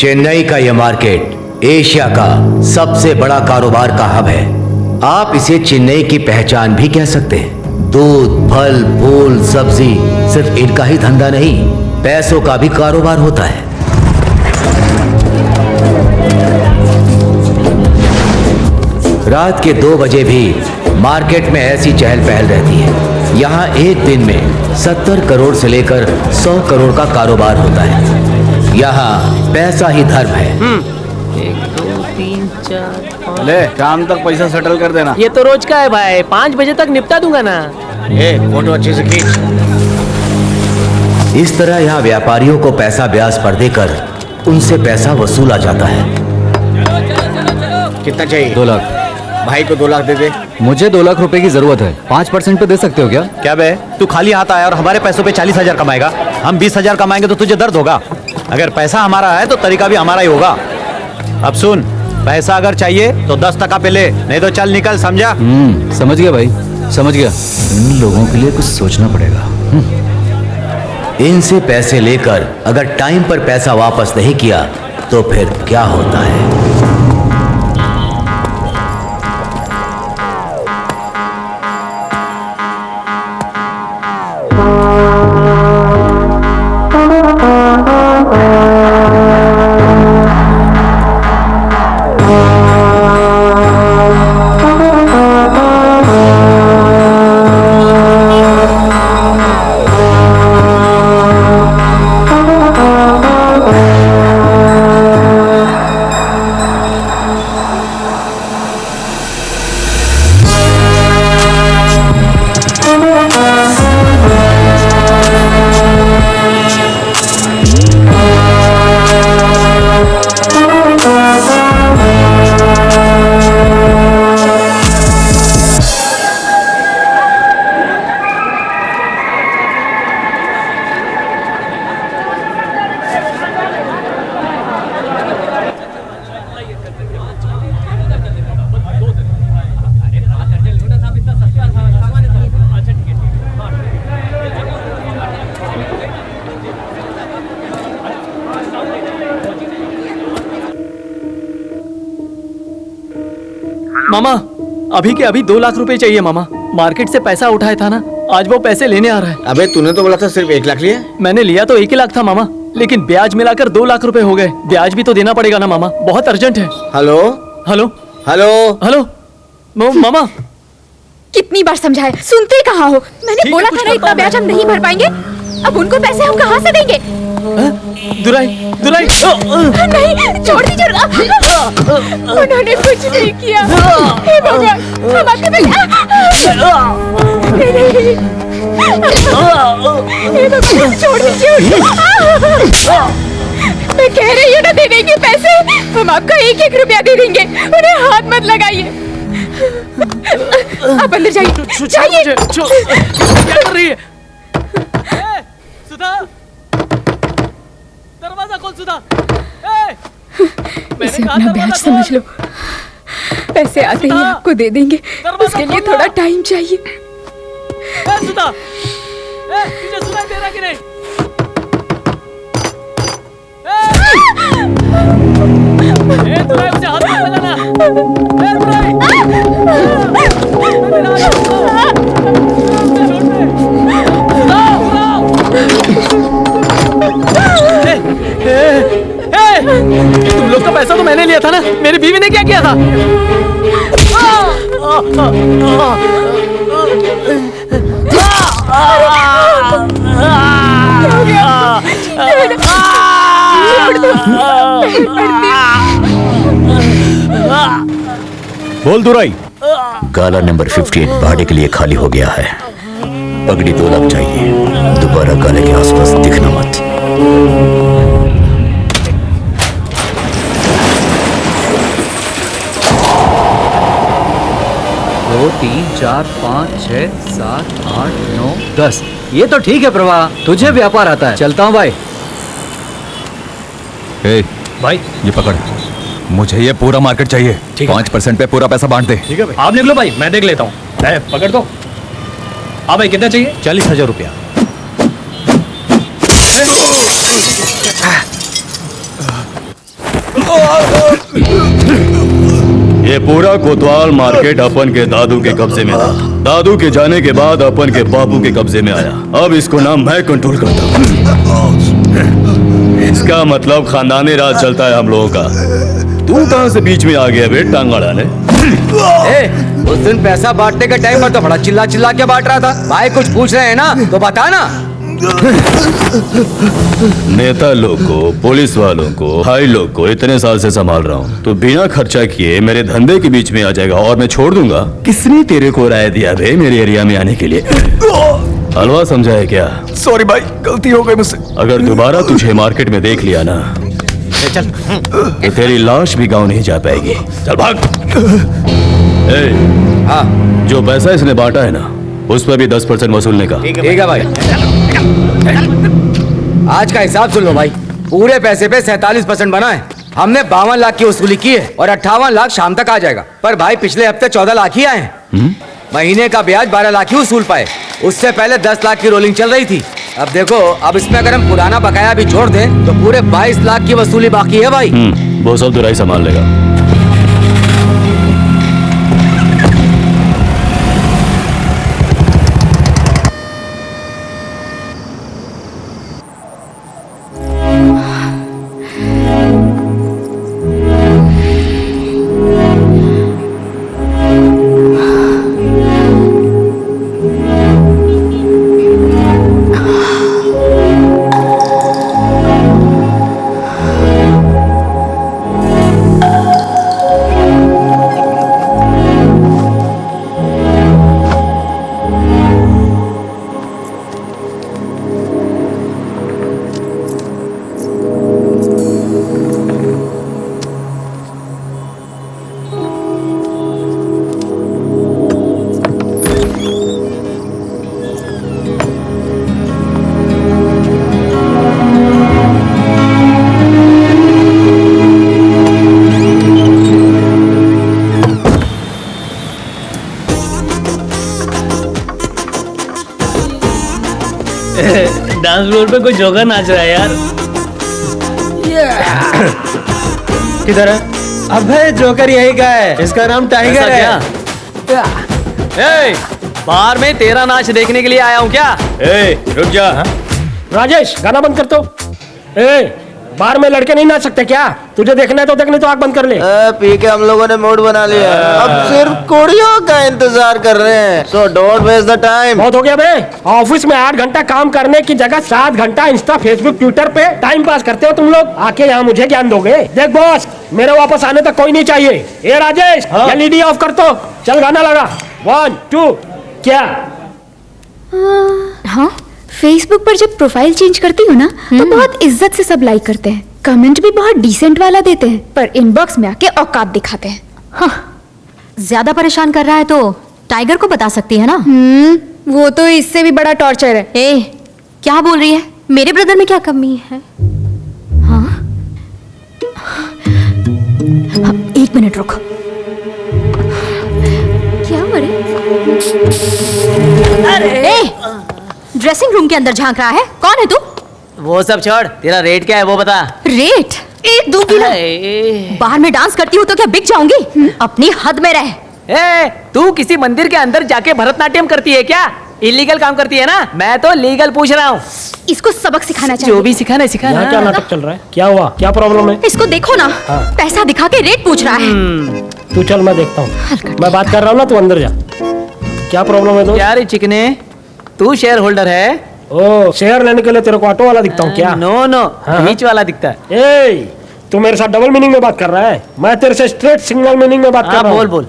चेन्नई का यह market Asia का सबसे बड़ा कारोबार का हब है। आप इसे चेन्नई की पहचान भी कह सकते हैं। दूध, फल, फूल, सब्जी सिर्फ इनका ही धंधा नहीं, पैसों का भी कारोबार होता है। रात के 2 बजे भी मार्केट में ऐसी चहल पहल रहती है। यहाँ एक दिन में 70 करोड़ से लेकर 100 करोड़ का कारोबार होता है। यहाँ पैसा ही धर्म है। 1 2 3 4 5। ले शाम तक पैसा सेटल कर देना। ये तो रोज का है भाई, 5 बजे तक निपटा दूंगा ना। फोटो अच्छे से खींच। इस तरह यहाँ व्यापारियों को पैसा ब्याज पर देकर उनसे पैसा वसूला जाता है। कितना चाहिए? 2 लाख। भाई को 2 लाख दे दे। मुझे 2 लाख रुपए की जरूरत है। 5% पे दे सकते हो क्या? क्या बे, तू खाली हाथ आया और हमारे पैसों पे 40,000 कमाएगा? हम 20,000 कमाएंगे तो तुझे दर्द होगा। अगर पैसा हमारा है तो तरीका भी हमारा ही होगा। अब सुन, पैसा अगर चाहिए तो 10% पे ले, नहीं तो चल निकल, समझा? समझ गया भाई, समझ गया। इन लोगों के लिए कुछ सोचना पड़ेगा। इनसे पैसे लेकर अगर टाइम पर पैसा वापस नहीं किया तो फिर क्या होता है? मामा, अभी के अभी 2 लाख रुपए चाहिए मामा। मार्केट से पैसा उठाया था ना, आज वो पैसे लेने आ रहा है। अबे तूने तो बोला था सिर्फ 1 लाख लिया। मैंने लिया तो 1 ही लाख था मामा, लेकिन ब्याज मिलाकर 2 लाख रुपए हो गए। ब्याज भी तो देना पड़ेगा ना मामा, बहुत अर्जेंट है। हेलो हेलो हेलो हेलो मामा, कितनी बार समझाया, सुनते कहाँ हो? मैंने बोला था ना इतना ब्याज हम नहीं भर पाएंगे। अब उनको पैसे हम कहाँ से देंगे? दुराई दुराई नहीं, छोड़ दीजिए। उन्होंने कुछ नहीं किया। हे भगवान, हम आपके नहीं। हे भगवान, छोड़ दीजिए उनको। मैं कह रही हूँ ना, दे देंगे पैसे। हम आपका 1-1 रुपया दे देंगे। उन्हें हाथ मत लगाइए। आप अंदर जाइए, जाइए। क्या कर रही है? सुधा, दरवाजा खोल सुधा। इसे अपना ब्याज समझ लो। पैसे आते ही आपको दे देंगे, उसके लिए थोड़ा टाइम चाहिए। सुधा, तुझे सुनाई दे रहा कि नहीं? दुराई, मुझे हाथ मत लगाना। दुराई, तुम लोग का पैसा तो मैंने लिया था ना, मेरी बीवी ने क्या किया था? बोल दुराई। गाला नंबर 58 भाड़े के लिए खाली हो गया है। पगड़ी 2 लाख चाहिए। दोबारा गाले के आसपास दिखना मत। 2 3 4 5 6 7 8 9 10। ये तो ठीक है प्रभा, तुझे व्यापार आता है। चलता हूँ भाई। भाई ये पकड़, मुझे ये पूरा मार्केट चाहिए। 5% पे पूरा पैसा बांट दे। ठीक है भाई, आप देख लो भाई, मैं देख लेता हूँ। पकड़ दो। हाँ भाई, कितना चाहिए? 40,000 रुपया। ये पूरा कोतवाल मार्केट अपन के दादू के कब्जे में था। दादू के जाने के बाद अपन के बापू के कब्जे में आया। अब इसको ना मैं कंट्रोल करता हूँ। इसका मतलब खानदानी राज चलता है हम लोगों का। तू कहां से बीच में आ गया बे टांग अड़ाने? उस दिन पैसा बांटने के टाइम पर तो बड़ा चिल्ला चिल्ला के बांट रहा था। भाई कुछ पूछ रहे हैं ना तो बता ना। नेता लोग को, पुलिस वालों को, भाई लोग को इतने साल से संभाल रहा हूँ, तो बिना खर्चा किए मेरे धंधे के बीच में आ जाएगा और मैं छोड़ दूंगा? किसने तेरे को राय दिया बे मेरे एरिया में आने के लिए? हलवा समझा है क्या? सॉरी भाई, गलती हो गई मुझसे। अगर दोबारा तुझे मार्केट में देख लिया ना चल तो तेरी लाश भी गाँव नहीं जा पाएगी। चल भाग। हाँ जो पैसा इसने बांटा है ना, उस पर भी 10% वसूलने का। ठीक है भाई। आज का हिसाब सुन लो भाई। पूरे पैसे पे 47% बना है। हमने 52 लाख की वसूली की है और 58 लाख शाम तक आ जाएगा। पर भाई पिछले हफ्ते 14 लाख ही आए हैं। महीने का ब्याज 12 लाख ही वसूल पाए। उससे पहले 10 लाख की रोलिंग चल रही थी। अब देखो, अब इसमें अगर हम पुराना बकाया भी जोड़ दें तो पूरे 22 लाख की वसूली बाकी है भाई। वो सब दुराई संभाल लेगा। डांस फ्लोर पे कोई जोकर नाच रहा है यार। किधर है? अबे जोकर यही का है। इसका नाम टाइगर है। ए, बाहर में तेरा नाच देखने के लिए आया हूँ क्या? रुक जा। राजेश, गाना बंद कर दो। ए, बार में लड़के नहीं नाच सकते क्या? तुझे देखना है तो देखने, तो आग बंद कर ले। पी के हम लोगों ने मूड बना लिया। अब सिर्फ कुड़ियों का इंतजार कर रहे हैं। So don't waste the time. बहुत हो गया बे। ऑफिस में 8 घंटा काम करने की जगह 7 घंटा इंस्टा, फेसबुक, ट्विटर पे टाइम पास करते हो तुम लोग। आके यहाँ मुझे ज्ञान दोगे? देख बॉस, मेरे वापस आने तक कोई नहीं चाहिए। ए राजेश, एलईडी ऑफ कर दो। चल गाना लगा। 1 2। क्या? हाँ, फेसबुक पर जब प्रोफाइल चेंज करती हूँ ना तो बहुत इज्जत से सब लाइक करते हैं, कमेंट भी बहुत डिसेंट वाला देते हैं, पर इनबॉक्स में आके औकात दिखाते हैं। हाँ, ज्यादा परेशान कर रहा है तो टाइगर को बता सकती है ना। वो तो इससे भी बड़ा टॉर्चर है। ए, क्या बोल रही है? मेरे ब्रदर में क्या कमी है? हाँ, 1 मिनट रुक। क्या हो ए, ड्रेसिंग रूम के अंदर झांक रहा है? कौन है तू? वो सब छोड़, तेरा रेट क्या है वो बता। रेट? एक दूंगी ना। बाहर में डांस करती हूँ तो क्या बिक जाऊंगी? अपनी हद में रह। ए, तू किसी मंदिर के अंदर जाके भरतनाट्यम करती है क्या? इलीगल काम करती है ना? मैं तो लीगल पूछ रहा हूँ। इसको सबक सिखाना चाहिए। जो भी सिखाना है सिखा। यहाँ क्या नाटक चल रहा है? क्या हुआ? क्या प्रॉब्लम है? इसको देखो ना, पैसा दिखा के रेट पूछ रहा है। तू चल, मैं देखता हूँ। मैं बात कर रहा हूँ ना, तू अंदर जा। क्या प्रॉब्लम है? क्या रे चिकने, तू शेयर होल्डर है? ओ, शेयर लेने के लिए तेरे को ऑटो वाला दिखता हूँ क्या? नो नो, बीच वाला दिखता है। ए, तू मेरे साथ डबल मीनिंग में बात कर रहा है। मैं तेरे से स्ट्रेट सिंगल मीनिंग में बात कर रहा हूँ। बोल बोल।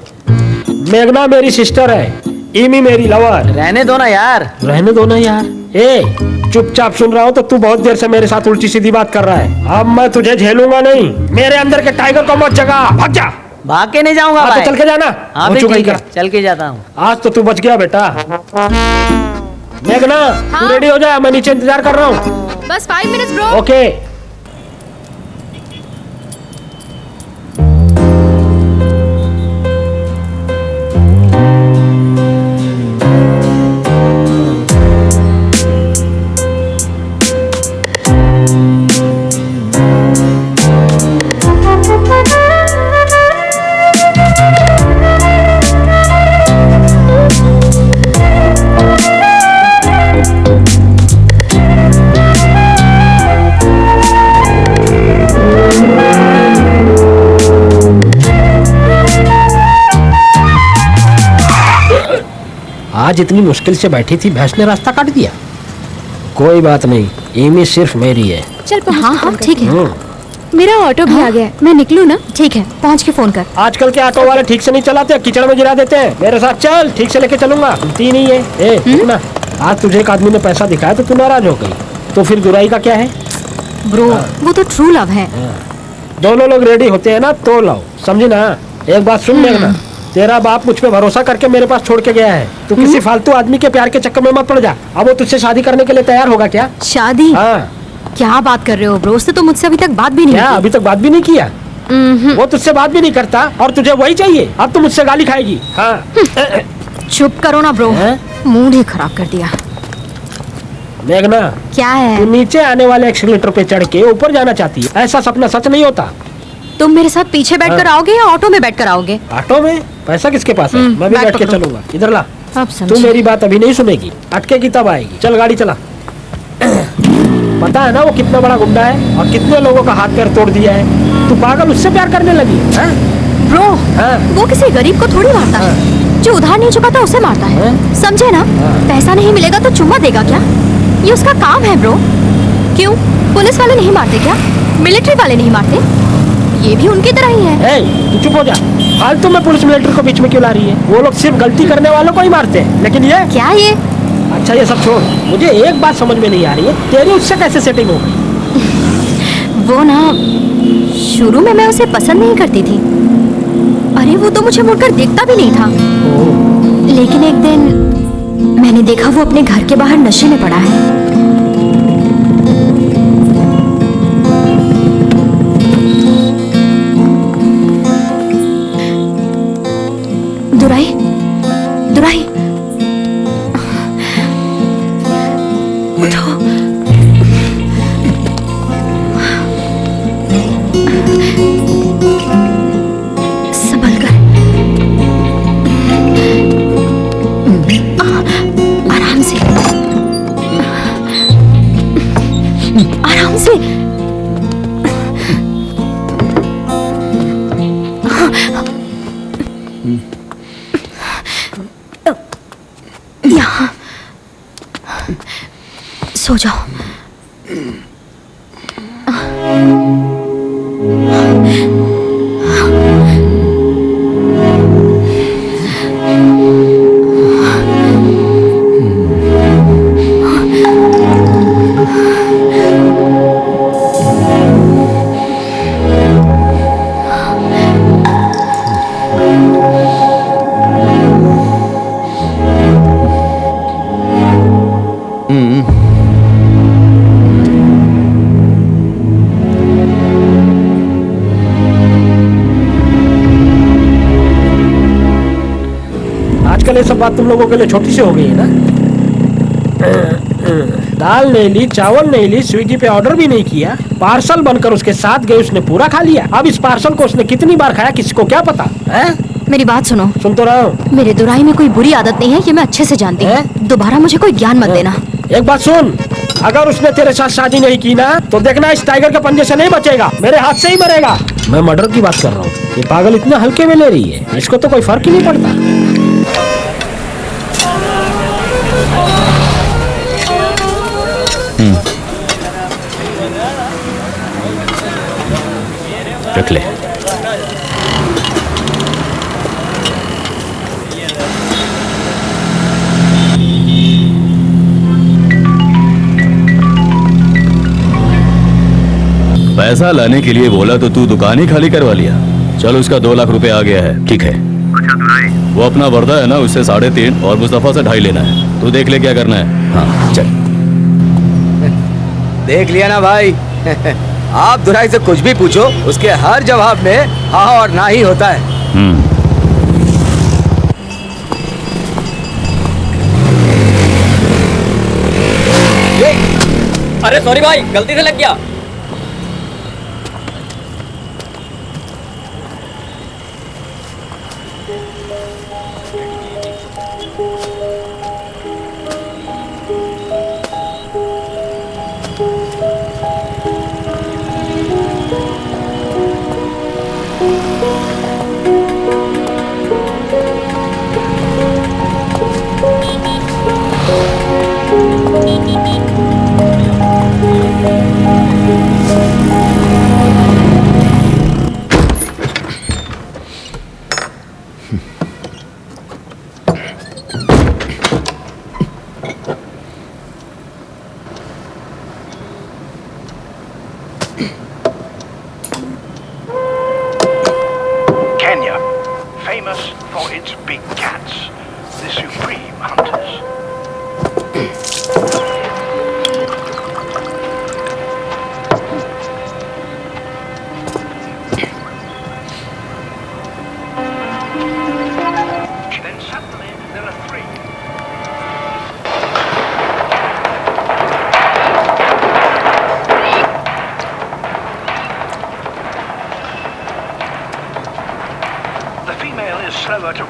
मेघना मेरी सिस्टर है, इमी मेरी लवर। रहने दो ना यार। रहने दो ना यार। ए, चुपचाप सुन रहा हूँ तो तू बहुत देर से मेरे साथ उल्टी सीधी बात कर रहा है। अब मैं तुझे झेलूंगा नहीं। मेरे अंदर के टाइगर को मत जगा। भाग जा। भाग के नहीं जाऊंगा भाई। तो चल के जाना। हाँ हो भाई, चुका ठीक ही है, कर। चल के जाता हूँ। आज तो तू बच गया बेटा। मेघना, तू रेडी हो जा, मैं नीचे इंतजार कर रहा हूँ। बस 5 मिनट्स ब्रो। ओके। आज इतनी मुश्किल से बैठी थी, भैंस ने रास्ता काट दिया। कोई बात नहीं, एमी सिर्फ मेरी है। चल हाँ हाँ ठीक है। मेरा ऑटो भी आ गया है, मैं निकलूँ ना? ठीक है, पहुँच के फोन कर। आजकल के ऑटो वाले ठीक से नहीं चलाते, कीचड़ में गिरा देते हैं। मेरे साथ चल, ठीक से लेके चलूंगा। गलती नहीं है। ए रुक ना, आज तुझे एक आदमी ने पैसा दिखाया तो तू नाराज हो गई, तो फिर बुराई का क्या है? ब्रो वो तो ट्रू लव है। दोनों लोग रेडी होते हैं ना तो लाओ, समझी ना? एक बात सुन लेना, तेरा बाप मुझ पे भरोसा करके मेरे पास छोड़ के गया है। तू किसी फालतू आदमी के प्यार के चक्कर में मत पड़ जा। अब वो तुझसे शादी करने के लिए तैयार होगा क्या? शादी? हाँ। क्या बात कर रहे हो ब्रो, उससे तो मुझसे अभी तक बात भी नहीं क्या की। अभी तक बात भी नहीं किया? वो तुझसे बात भी नहीं करता और तुझे वही चाहिए। अब तू मुझसे गाली खाएगी। हाँ। चुप करो ना ब्रो, मूड ही खराब कर दिया। मेघना, क्या है? तू नीचे आने वाले एक्सीलेटर पे चढ़ के ऊपर जाना चाहती है। ऐसा सपना सच नहीं होता। तुम मेरे साथ पीछे बैठकर आओगे या ऑटो में बैठकर आओगे? ऑटो में? पैसा किसके पास है? मैं भी बैग बैठ के पकड़ो। चलूंगा। इधर ला। अब तू समझी। मेरी बात अभी नहीं सुनेगी, अटकेगी तब आएगी। चल गाड़ी चला। पता है ना वो कितना बड़ा गुंडा है और कितने लोगों का हाथ पैर तोड़ दिया है। तू पागल उससे प्यार करने लगी है? ब्रो हाँ। वो किसी गरीब को थोड़ी मारता है, जो उधार नहीं चुकाता उसे मारता है। समझे ना? पैसा नहीं मिलेगा तो चुम्मा देगा क्या? ये उसका काम है ब्रो। क्यों पुलिस वाले नहीं मारते क्या? मिलिट्री वाले नहीं मारते? ये भी उनकी तरह ही है। तू चुप हो जा। फालतू में पुलिस मिलिट्री को बीच में क्यों ला रही है? वो लोग सिर्फ गलती करने वालों को ही मारते हैं, लेकिन ये क्या ये? अच्छा ये सब छोड़, मुझे एक बात समझ में नहीं आ रही है, तेरी उससे कैसे सेटिंग हो गई? वो ना शुरू में मैं उसे पसंद नहीं करती थी। अरे वो तो मुझे मुड़कर देखता भी नहीं था। लेकिन एक दिन मैंने देखा वो अपने घर के बाहर नशे में पड़ा है। दुराई, दुराई, उठो। संभल कर, आराम से, आराम से। यहाँ सो जाओ। आजकल ये सब बात तुम लोगों के लिए छोटी सी हो गई है ना? दाल नहीं ली, चावल नहीं ली, स्विगी पे ऑर्डर भी नहीं किया, पार्सल बनकर उसके साथ गए, उसने पूरा खा लिया। अब इस पार्सल को उसने कितनी बार खाया किसी को क्या पता है? मेरी बात सुनो। सुन तो रहा हूँ। मेरे दुराई में कोई बुरी आदत नहीं है, ये मैं अच्छे से जानती हूँ। दोबारा मुझे कोई ज्ञान मत देना। एक बात सुन, अगर उसने तेरे साथ शादी नहीं की ना तो देखना इस टाइगर के पंजे से नहीं बचेगा, मेरे हाथ से ही मरेगा। मैं मर्डर की बात कर रहा हूँ। ये पागल इतना हल्के में ले रही है, इसको तो कोई फर्क ही नहीं पड़ता। रख ले। पैसा लाने के लिए बोला तो तू दुकान ही खाली करवा लिया। चल उसका 2 लाख रुपए आ गया है। ठीक है। अच्छा दुराई, वो अपना वर्दा है ना, उससे 3.5 और मुस्तफा से 2.5 लेना है। तू देख ले क्या करना है। हाँ चल। देख लिया ना भाई। आप दुराई से कुछ भी पूछो, उसके हर जवाब में हाँ और ना ही होता है। अरे सॉरी भाई, गलती से लग गया।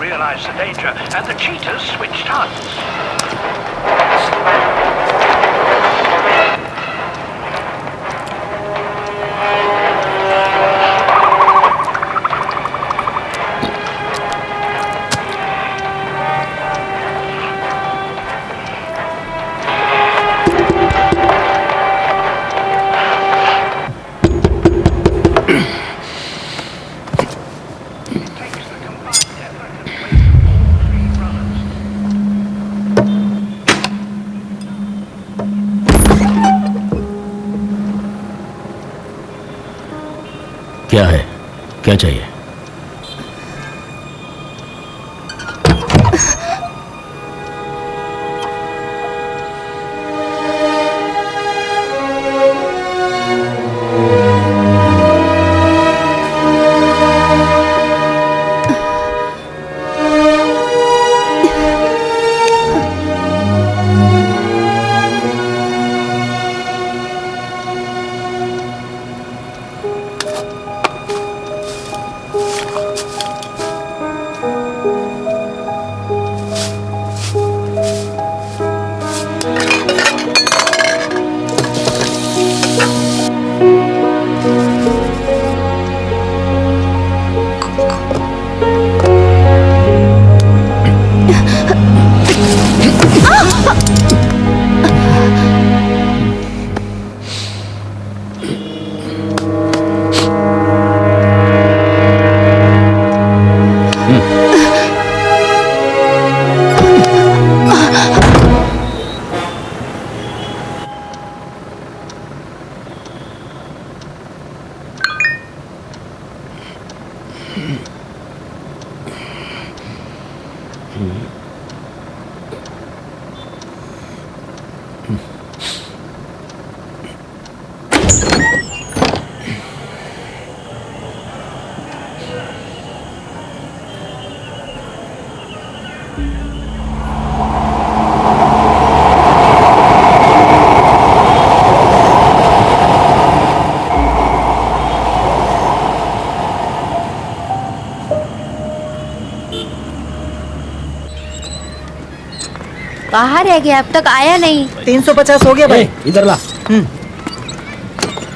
realized the danger and the cheaters switched hunts. क्या है, क्या चाहिए? कहाँ रह गया, अब तक आया नहीं। 350 हो गया भाई। इधर ला।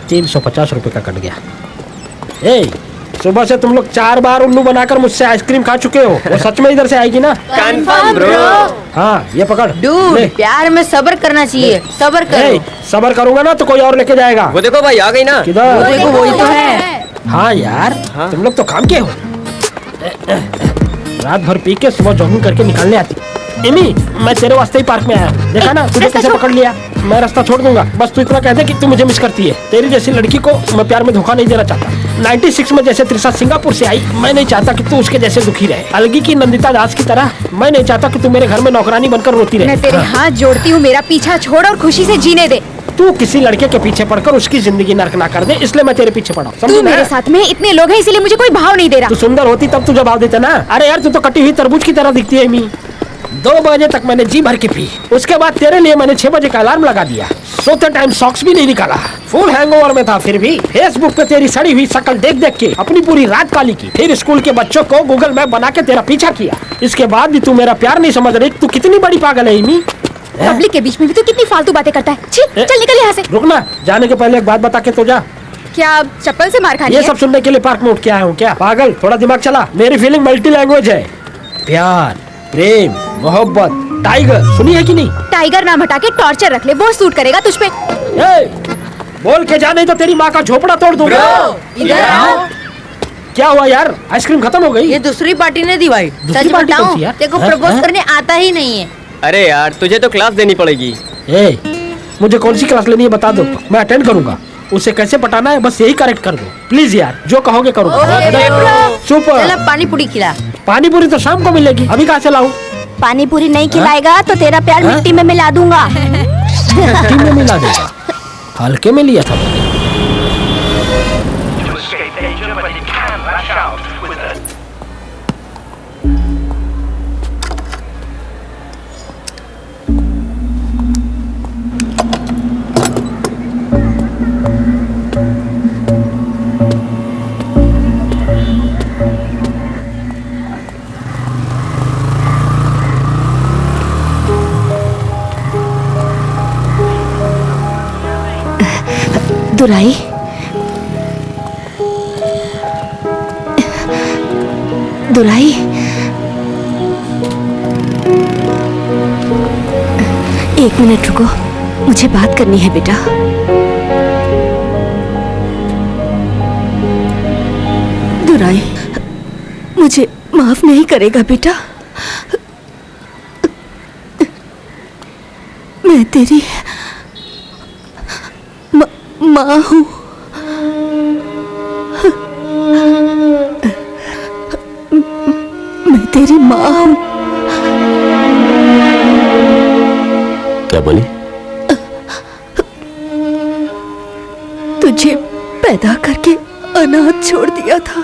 350 रुपए का कट गया। ए, सुबह से तुम लोग 4 बार उल्लू बनाकर मुझसे आइसक्रीम खा चुके हो। वो सच में इधर से आएगी ना? Confirm bro. हाँ, ये पकड़। डूड, प्यार में सब्र करना चाहिए। सब्र करो। सब्र करूंगा ना तो कोई और लेके जाएगा। वो देखो भाई, आ गई ना। किधर? देखो वही तो है। हाँ यार, तुम लोग तो काम के हो। रात भर पी के सुबह जॉगिंग करके निकलने आती। एमी, मैं तेरे वास्ते ही पार्क में आया। देखा ना, तुझे कैसे पकड़ लिया। मैं रास्ता छोड़ दूंगा, बस तू इतना कह दे कि तू मुझे मिस करती है। तेरी जैसी लड़की को मैं प्यार में धोखा नहीं देना चाहता। 96 में जैसे त्रिशा सिंगापुर से आई, मैं नहीं चाहता कि तू उसके जैसे दुखी रहे। अलगी की नंदिता दास की तरह मैं नहीं चाहता कि तू मेरे घर में नौकरानी बनकर रोती रहे। मैं तेरे हाथ जोड़ती हूँ, मेरा पीछा छोड़ और खुशी से जीने दे। तू किसी लड़के के पीछे पड़कर उसकी जिंदगी नर्क ना कर दे, इसलिए मैं तेरे पीछे पड़ा। तू मेरे साथ में इतने लोग हैं, इसलिए मुझे कोई भाव नहीं दे रहा। तू सुंदर होती तब तुझे भाव देता ना। अरे यार, तू तो कटी हुई तरबूज की तरह दिखती है। एमी, 2 बजे तक मैंने जी भर के पी। उसके बाद तेरे लिए मैंने 6 बजे का अलार्म लगा दिया। सोते टाइम सॉक्स भी नहीं निकाला। फुल हैंगओवर में था, फिर भी फेसबुक पे तेरी सड़ी हुई शक्ल देख देख के अपनी पूरी रात काली की। फिर स्कूल के बच्चों को गूगल मैप बना के तेरा पीछा किया। इसके बाद भी तू मेरा प्यार नहीं समझ रही। तू कितनी बड़ी पागल है एमी। पब्लिक के बीच में भी तू कितनी फालतू बातें करता है। छी, चल निकल यहाँ से। रुकना, जाने के पहले एक बात बता के तो जा। क्या अब चप्पल से मार खानी ये है? सब सुनने के लिए पार्क में उठ के आया हूँ क्या? पागल, थोड़ा दिमाग चला। मेरी फीलिंग मल्टी लैंग्वेज है। प्यार, प्रेम, मोहब्बत, टाइगर सुनी है कि नहीं? टाइगर नाम हटा के टॉर्चर रख ले, वो सूट करेगा तुझ पे। बोल के जा, नहीं तो तेरी माँ का झोपड़ा तोड़ दूंगा। इधर आओ। क्या हुआ यार, आइसक्रीम खत्म हो गई? ये दूसरी पार्टी ने दी भाई। दूसरी पार्टी कौन सी यार? तेरे को प्रपोज करने आता ही नहीं है। अरे यार, तुझे तो क्लास देनी पड़ेगी। मुझे कौन सी क्लास लेनी है बता दो, मैं अटेंड करूंगा। उसे कैसे पटाना है बस यही करेक्ट कर दो प्लीज यार, जो कहोगे करूंगा। सुपर। चल पानी पूरी खिला। पानी पूरी तो शाम को मिलेगी, अभी कहाँ से लाऊं? पानी पूरी नहीं खिलाएगा तो तेरा प्यार मिट्टी में मिला दूंगा। मिट्टी में मिला देगा? हल्के में लिया था मैंने। To escape danger, but he can lash out with a दुराई, दुराई, एक मिनट रुको, मुझे बात करनी है बेटा। दुराई, मुझे माफ नहीं करेगा बेटा। मैं तेरी माँ हूँ। मैं तेरी माँ हूँ। क्या बोली? तुझे पैदा करके अनाथ छोड़ दिया था,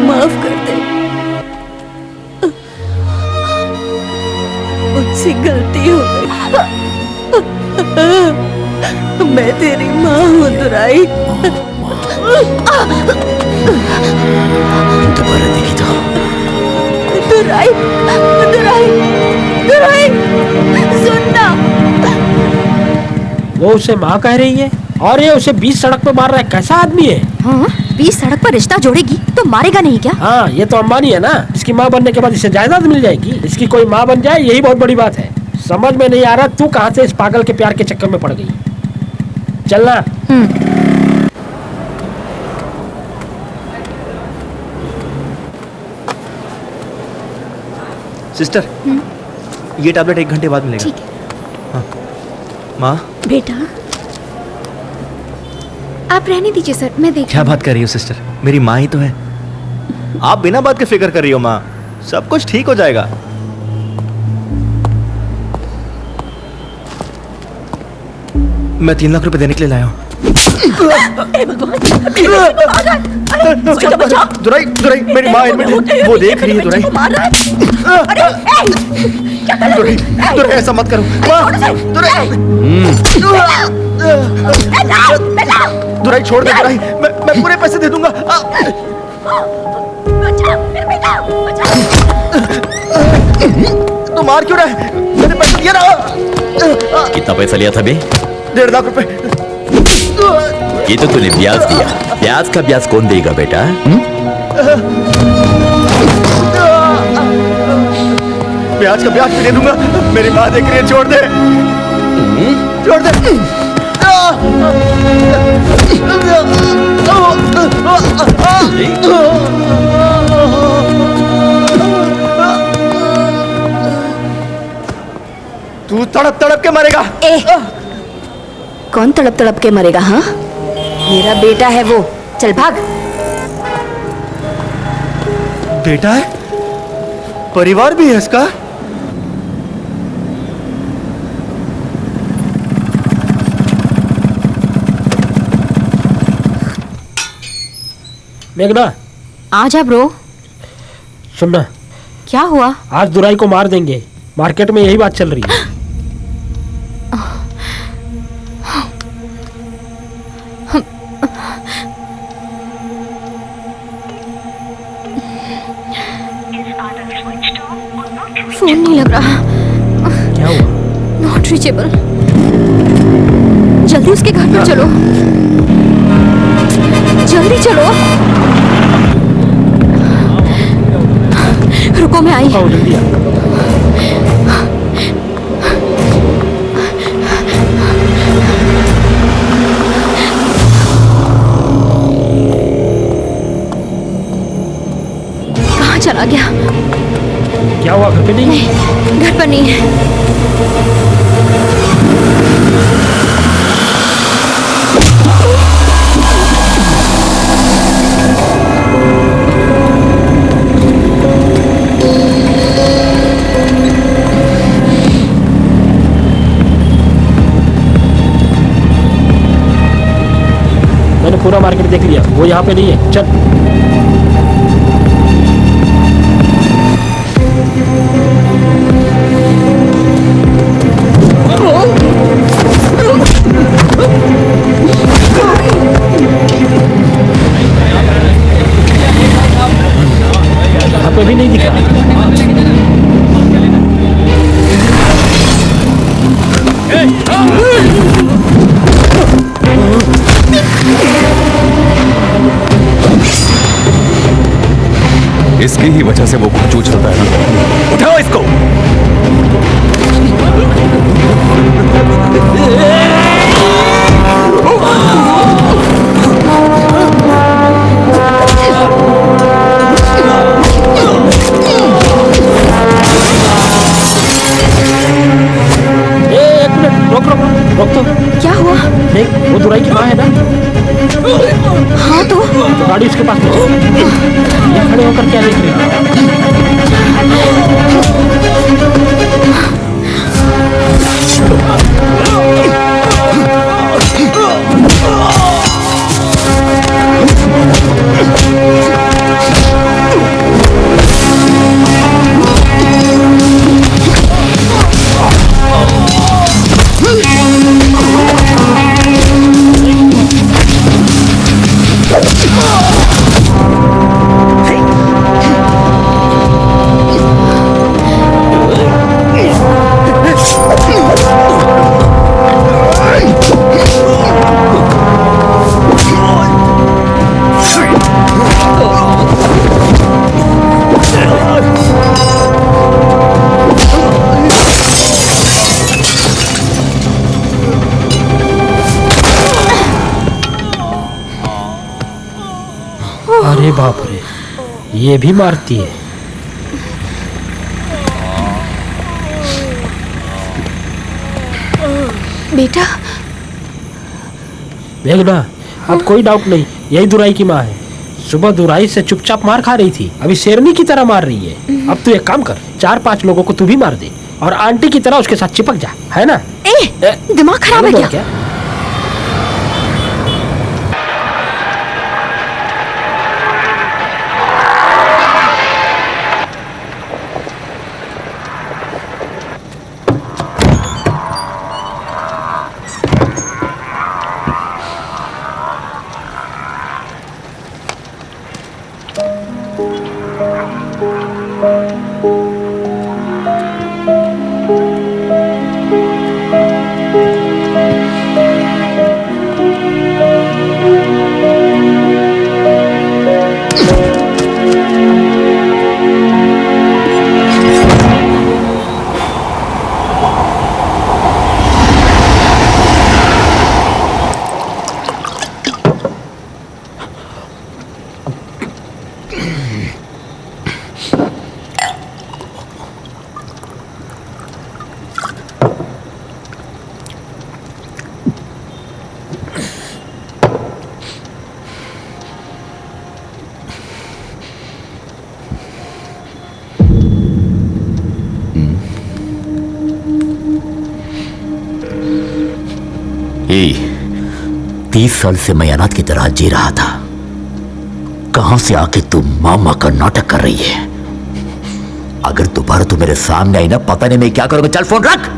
माफ कर दे। मुझसे गलती हो गई। मैं तेरी माँ हूँ दुराई। दोबारा देखी तो दुराई, दुराई, दुराई, सुनना। वो उसे माँ कह रही है और ये उसे बीच सड़क पे मार रहा है। कैसा आदमी है? हाँ, बीच सड़क पर रिश्ता जोड़ेगी तो मारेगा नहीं क्या? हाँ, ये तो अंबानी है ना। इसकी माँ बनने के बाद इसे जायदाद मिल जाएगी। इसकी कोई माँ बन जाए यही बहुत बड़ी बात है। समझ में नहीं आ रहा तू कहाँ से इस पागल के प्यार के चक्कर में पड़ गई। चलना। सिस्टर, ये टैबलेट 1 घंटे बाद मिलेगा। ठीक है। हाँ। माँ, बेटा, आप रहने दीजिए सर, मैं देख। क्या बात कर रही हो सिस्टर? मेरी माँ ही तो है। आप बिना बात के फिक्र कर रही हो माँ। सब कुछ ठीक हो जाएगा। मैं 3 लाख रुपए देने के लिए लाया हूँ। दुराई, दुराई, मेरी माँ है, वो देख रही है। दुराई, दुराई, दुराई, ऐसा मत करो। दुराई, दुराई छोड़ दे। दुराई, मैं पूरे पैसे दे दूंगा। तू मार क्यों रहा है? मैंने पैसे दिया ना। कितना पैसा लिया था बे? 1.5 लाख रुपए। ये तो तूने ब्याज दिया। ब्याज का ब्याज कौन देगा बेटा? ब्याज का ब्याज भी दे दूंगा। मेरी माँ देख रही है। छोड़ दे, छोड़ दे। तू तड़प तड़प के मरेगा। कौन तड़प तड़प के मरेगा? हाँ, मेरा बेटा है वो। चल भाग। बेटा है? परिवार भी है इसका? मेघना, आजा ब्रो। सुनना। क्या हुआ? आज दुराई को मार देंगे। मार्केट में यही बात चल रही है। फोन नहीं लग रहा। क्या हुआ? Not reachable. जल्दी उसके घर पर चलो, जल्दी चलो। रुको, मैं आई। जल्दी आ। कहाँ चला गया? क्या हुआ? घर पे नहीं? नहीं, घर पर नहीं है। मैंने पूरा मार्केट देख लिया। वो यहाँ पे नहीं है। चल। यहाँ पे भी नहीं दिखा। उसकी ही वजह से वो खुद जूझ रहा है ना। उठाओ इसको। रोक रोक रोक तो। क्या हुआ? देख वो दुराई की माँ है ना। हाँ तो गाड़ी उसके पास ले चल। ये खड़े होकर क्या देख रही अरे बाप रे, ये भी मारती है। बेटा देख ना, अब कोई डाउट नहीं, यही दुराई की माँ है। सुबह दुराई से चुपचाप मार खा रही थी, अभी शेरनी की तरह मार रही है। अब तू एक काम कर, 4-5 लोगों को तू भी मार दे और आंटी की तरह उसके साथ चिपक जा, है ना? दिमाग खराब है क्या? ए, 30 साल से मैं अनाथ की तरह जी रहा था। कहां से आके तू मामा का नाटक कर रही है? अगर दोबारा तू मेरे सामने आई ना, पता नहीं मैं क्या करूंगा। चल फोन रख।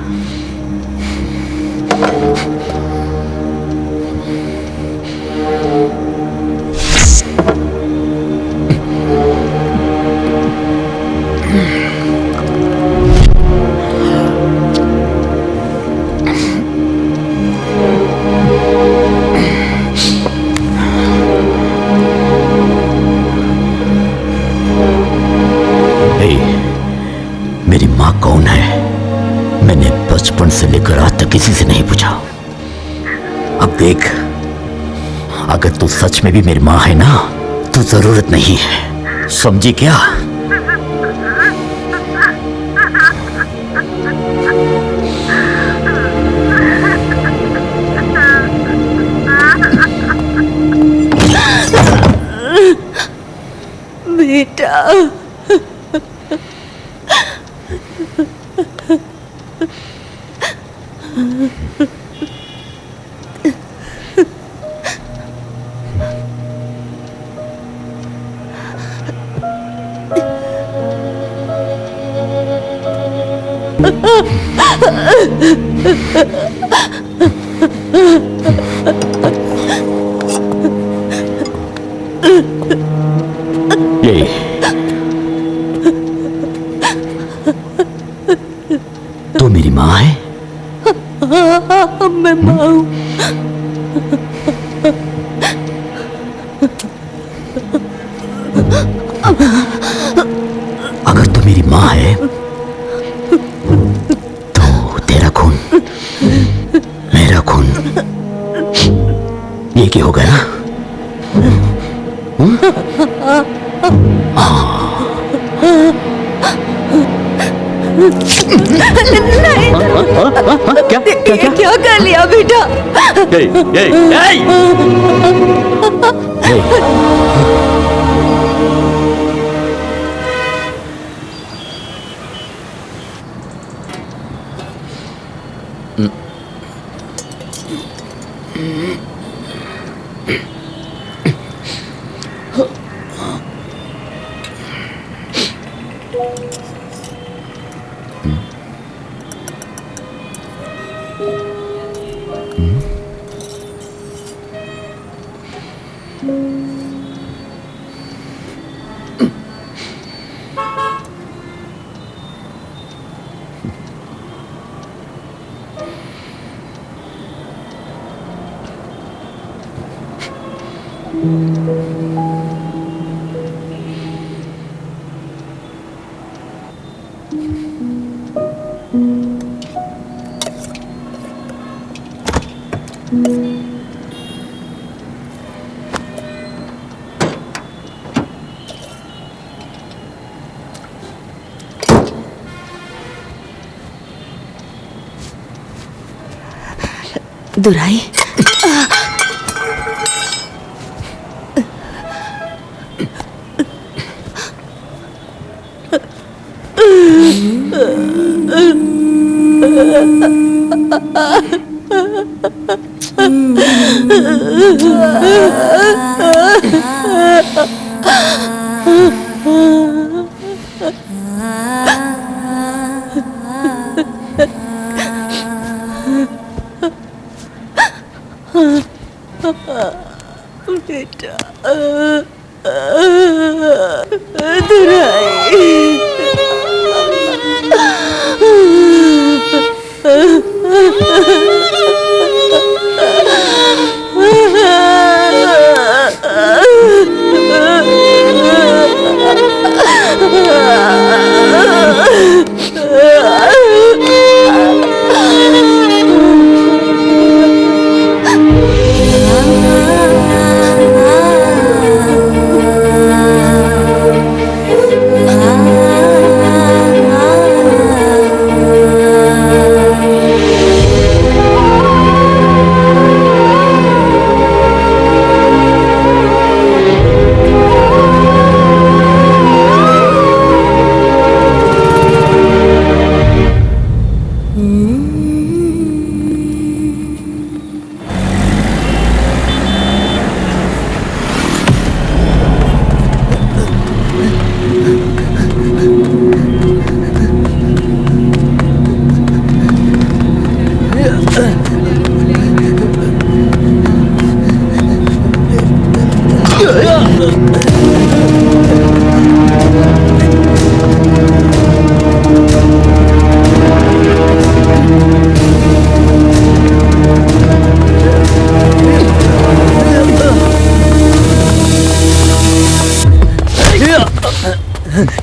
मेरी माँ कौन है? मैंने बचपन से लेकर आज तक किसी से नहीं पूछा। अब देख, अगर तू सच में भी मेरी माँ है ना, तो जरूरत नहीं है, समझी क्या? बेटा ये तो मेरी माँ है? मैं माँ हूँ। माँ है तो तेरा खून मेरा खून एक ही होगा ना? क्या क्या क्या क्या कर लिया बेटा? दुराई बेटा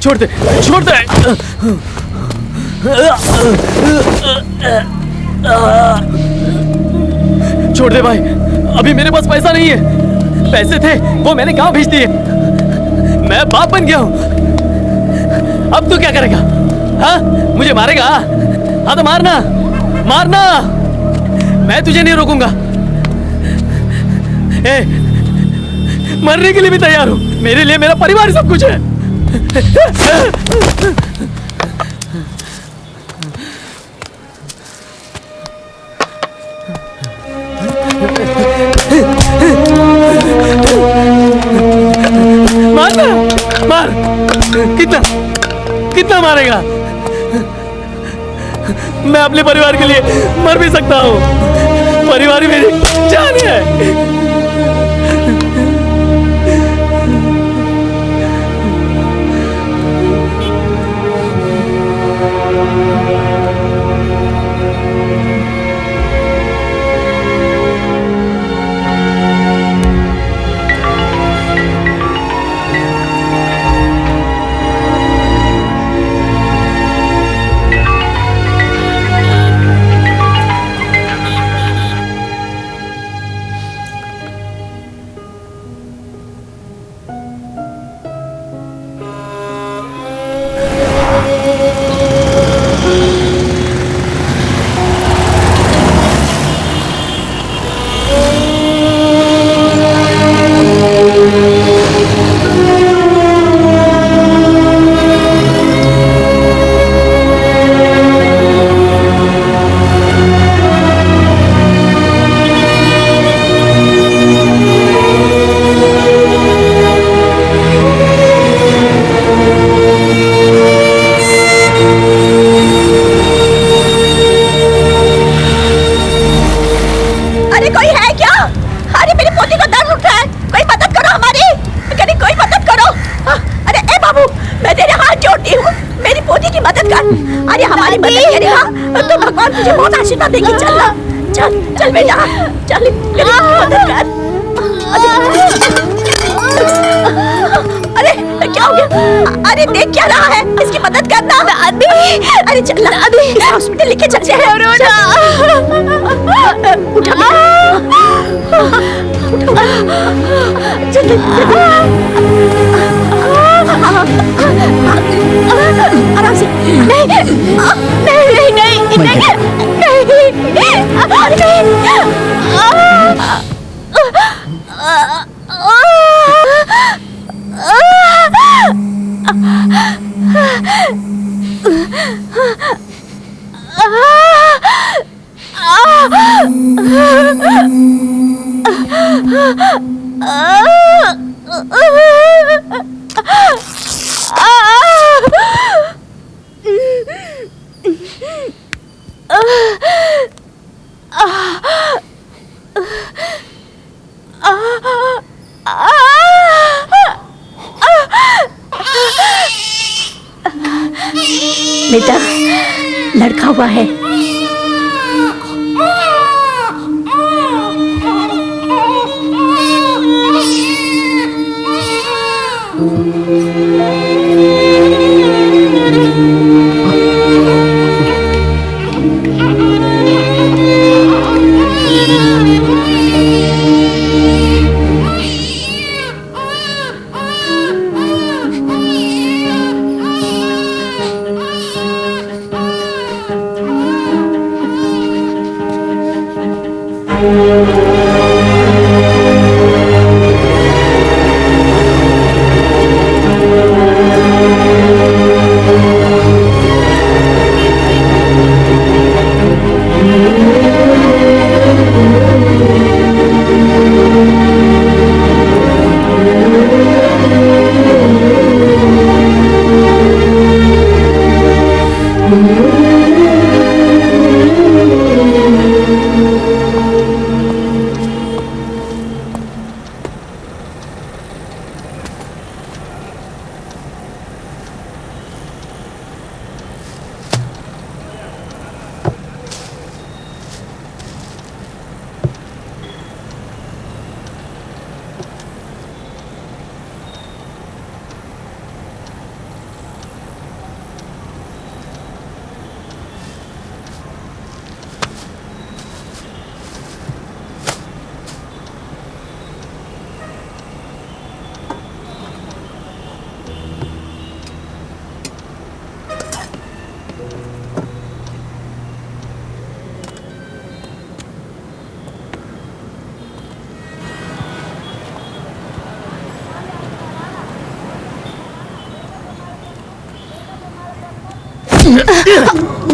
छोड़ दे छोड़ दे। छोड़ दे भाई, अभी मेरे पास पैसा नहीं है। पैसे थे वो मैंने गांव भेज दिए। मैं बाप बन गया हूं। अब तू क्या करेगा? हाँ, मुझे मारेगा? हाँ तो मारना मारना, मैं तुझे नहीं रोकूंगा। मरने के लिए भी तैयार हूं। मेरे लिए मेरा परिवार सब कुछ है। मारना, मार। कितना कितना मारेगा? मैं अपने परिवार के लिए मर भी सकता हूँ। परिवार ही मेरी जान है। तुम्हारी मदद करेगा तो भगवान तुझे बहुत आशीर्वाद देगी। चल ना, चल चल बेटा, चल मेरी मदद कर। अरे क्या हो गया? अरे देख क्या रहा है, इसकी मदद करना। दादी, अरे चल दादी, इसे हॉस्पिटल लेके चल जाए। उठा चल आराम से। नहीं नहीं नहीं नहीं बेटा लड़का हुआ है।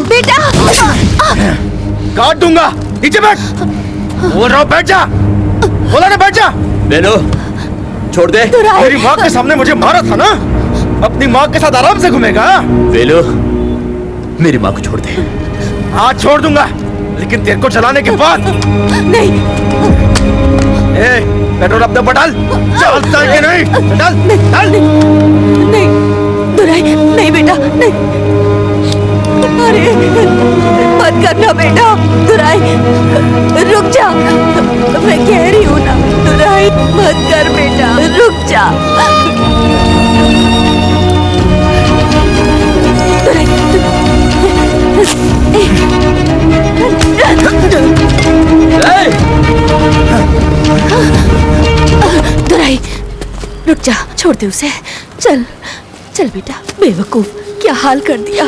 बेटा काट दूंगा। नीचे बैठ। बोल रहा हूँ बैठ जा। बोला ना बैठ जा। बेलो छोड़ दे। मेरी माँ के सामने मुझे मारा था ना, अपनी माँ के साथ आराम से घूमेगा। बेलो मेरी माँ को छोड़ दे। हाँ छोड़ दूंगा, लेकिन तेरे को चलाने के बाद नहीं। पेट्रोल अपने ऊपर डाल। चलता है कि नहीं? डाल डाल। नहीं दुराई, नहीं बेटा नहीं। अरे मत करना बेटा, दुराई रुक जा। मैं कह रही हूँ ना दुराई, मत कर बेटा, रुक जा। दुराई रुक जा, छोड़ दे उसे। चल चल बेटा, बेवकूफ क्या हाल कर दिया।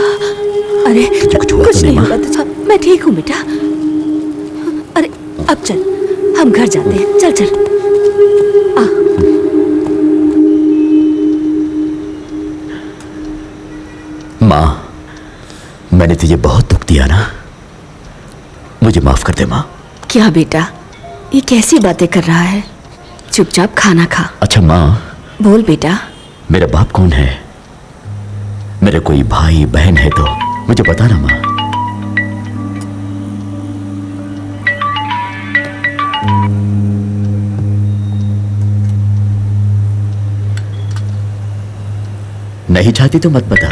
अरे कुछ नहीं होगा तो मैं ठीक हूँ बेटा। अरे अब चल, हम घर जाते हैं। चल चल आ। माँ, मैंने तुझे बहुत दुख दिया ना, मुझे माफ कर दे माँ। क्या बेटा, ये कैसी बातें कर रहा है? चुपचाप खाना खा। अच्छा माँ, बोल बेटा। मेरा बाप कौन है? मेरे कोई भाई बहन है तो मुझे बता ना माँ। नहीं चाहती तो मत बता।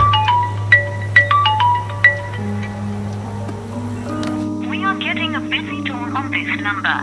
getting a busy tone on this number.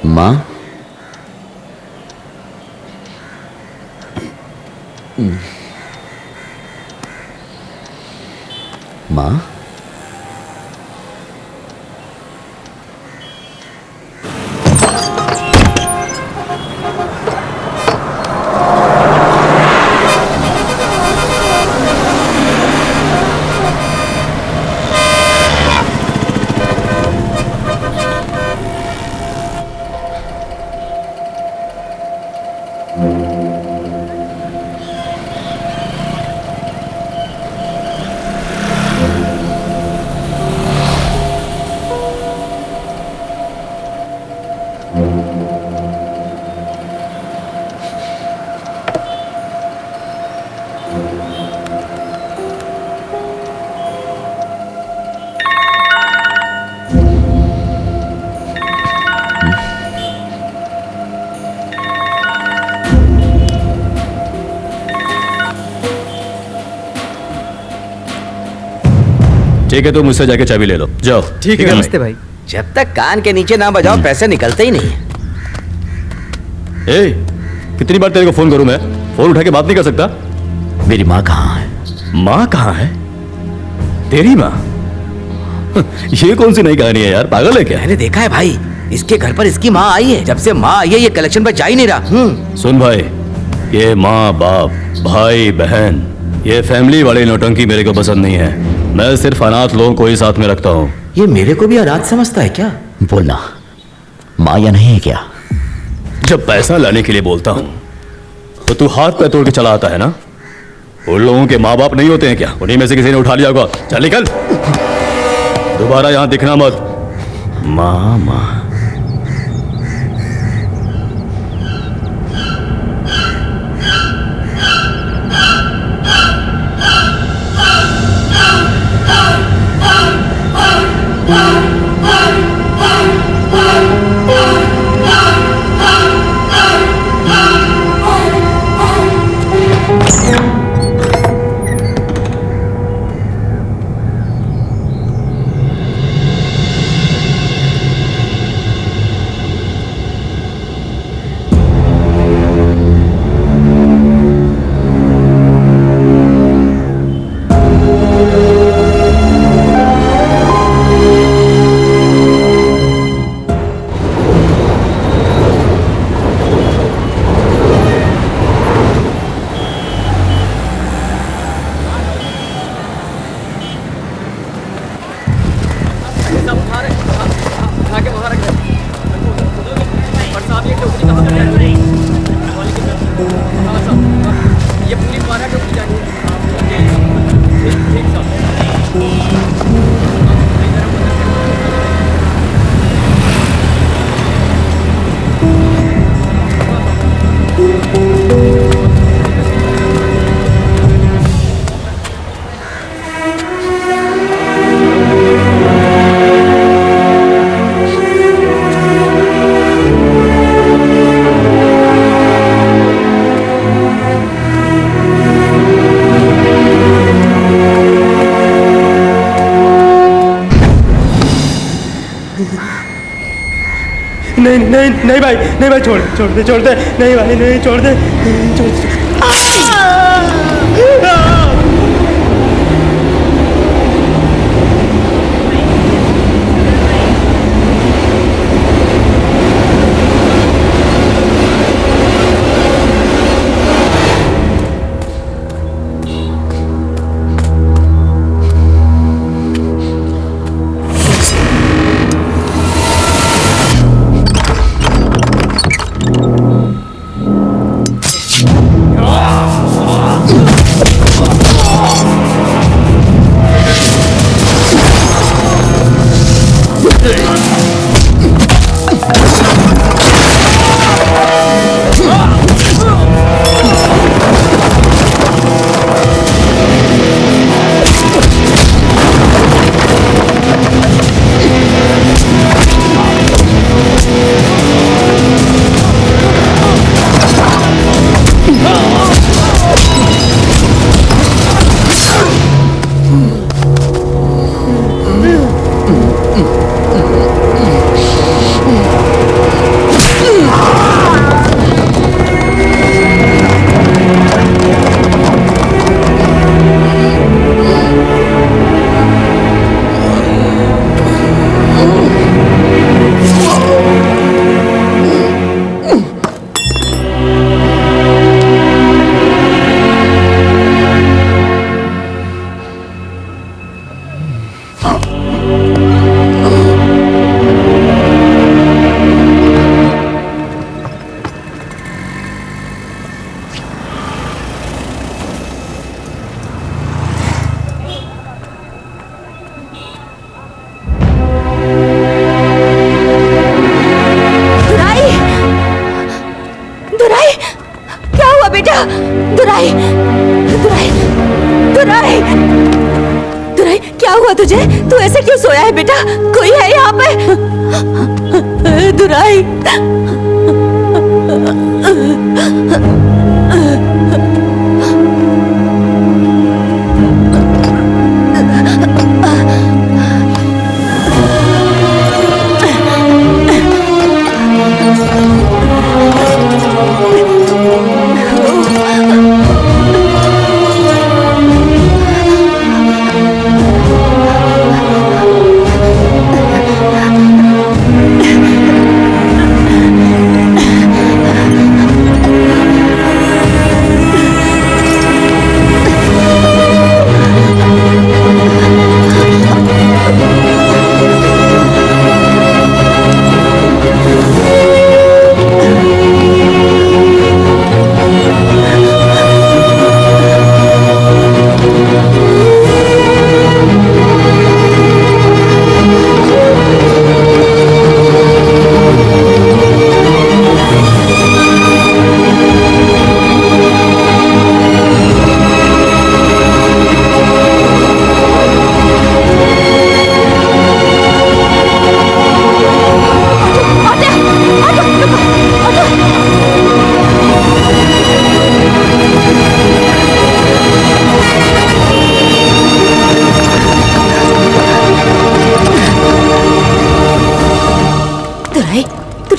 माँ, माँ, ठीक है, तो मुझसे जाके चाबी ले लो, जाओ। ठीक है नमस्ते भाई। जब तक कान के नीचे ना बजाओ पैसे निकलते ही नहीं। ए, कितनी बार तेरे को फोन करूं मैं? फोन उठा के बात नहीं कर सकता? मेरी माँ कहाँ है? माँ कहाँ है? तेरी माँ? ये कौन सी नई कहानी है यार, पागल है क्या? मैंने देखा है भाई, इसके घर पर इसकी माँ आई है। जब से माँ आई है ये कलेक्शन पर जा ही नहीं रहा। सुन भाई, ये माँ बाप भाई बहन ये फैमिली वाली नौटंकी मेरे को पसंद नहीं है। मैं सिर्फ अनाथ लोगों को ही साथ में रखता हूँ। ये मेरे को भी अनाथ समझता है क्या? बोलना, माँ या नहीं है क्या? जब पैसा लाने के लिए बोलता हूँ तो तू हाथ पैर तोड़ के चला आता है ना? उन लोगों के माँ बाप नहीं होते हैं क्या? उन्हीं में से किसी ने उठा लिया होगा। चल निकल, दोबारा यहाँ दिखना मत। माँ माँ नहीं भाई, नहीं भाई, छोड़ दे, नहीं भाई, नहीं, छोड़ दे, हुआ तुझे? तू ऐसे क्यों सोया है बेटा? कोई है यहाँ पे? दुराई,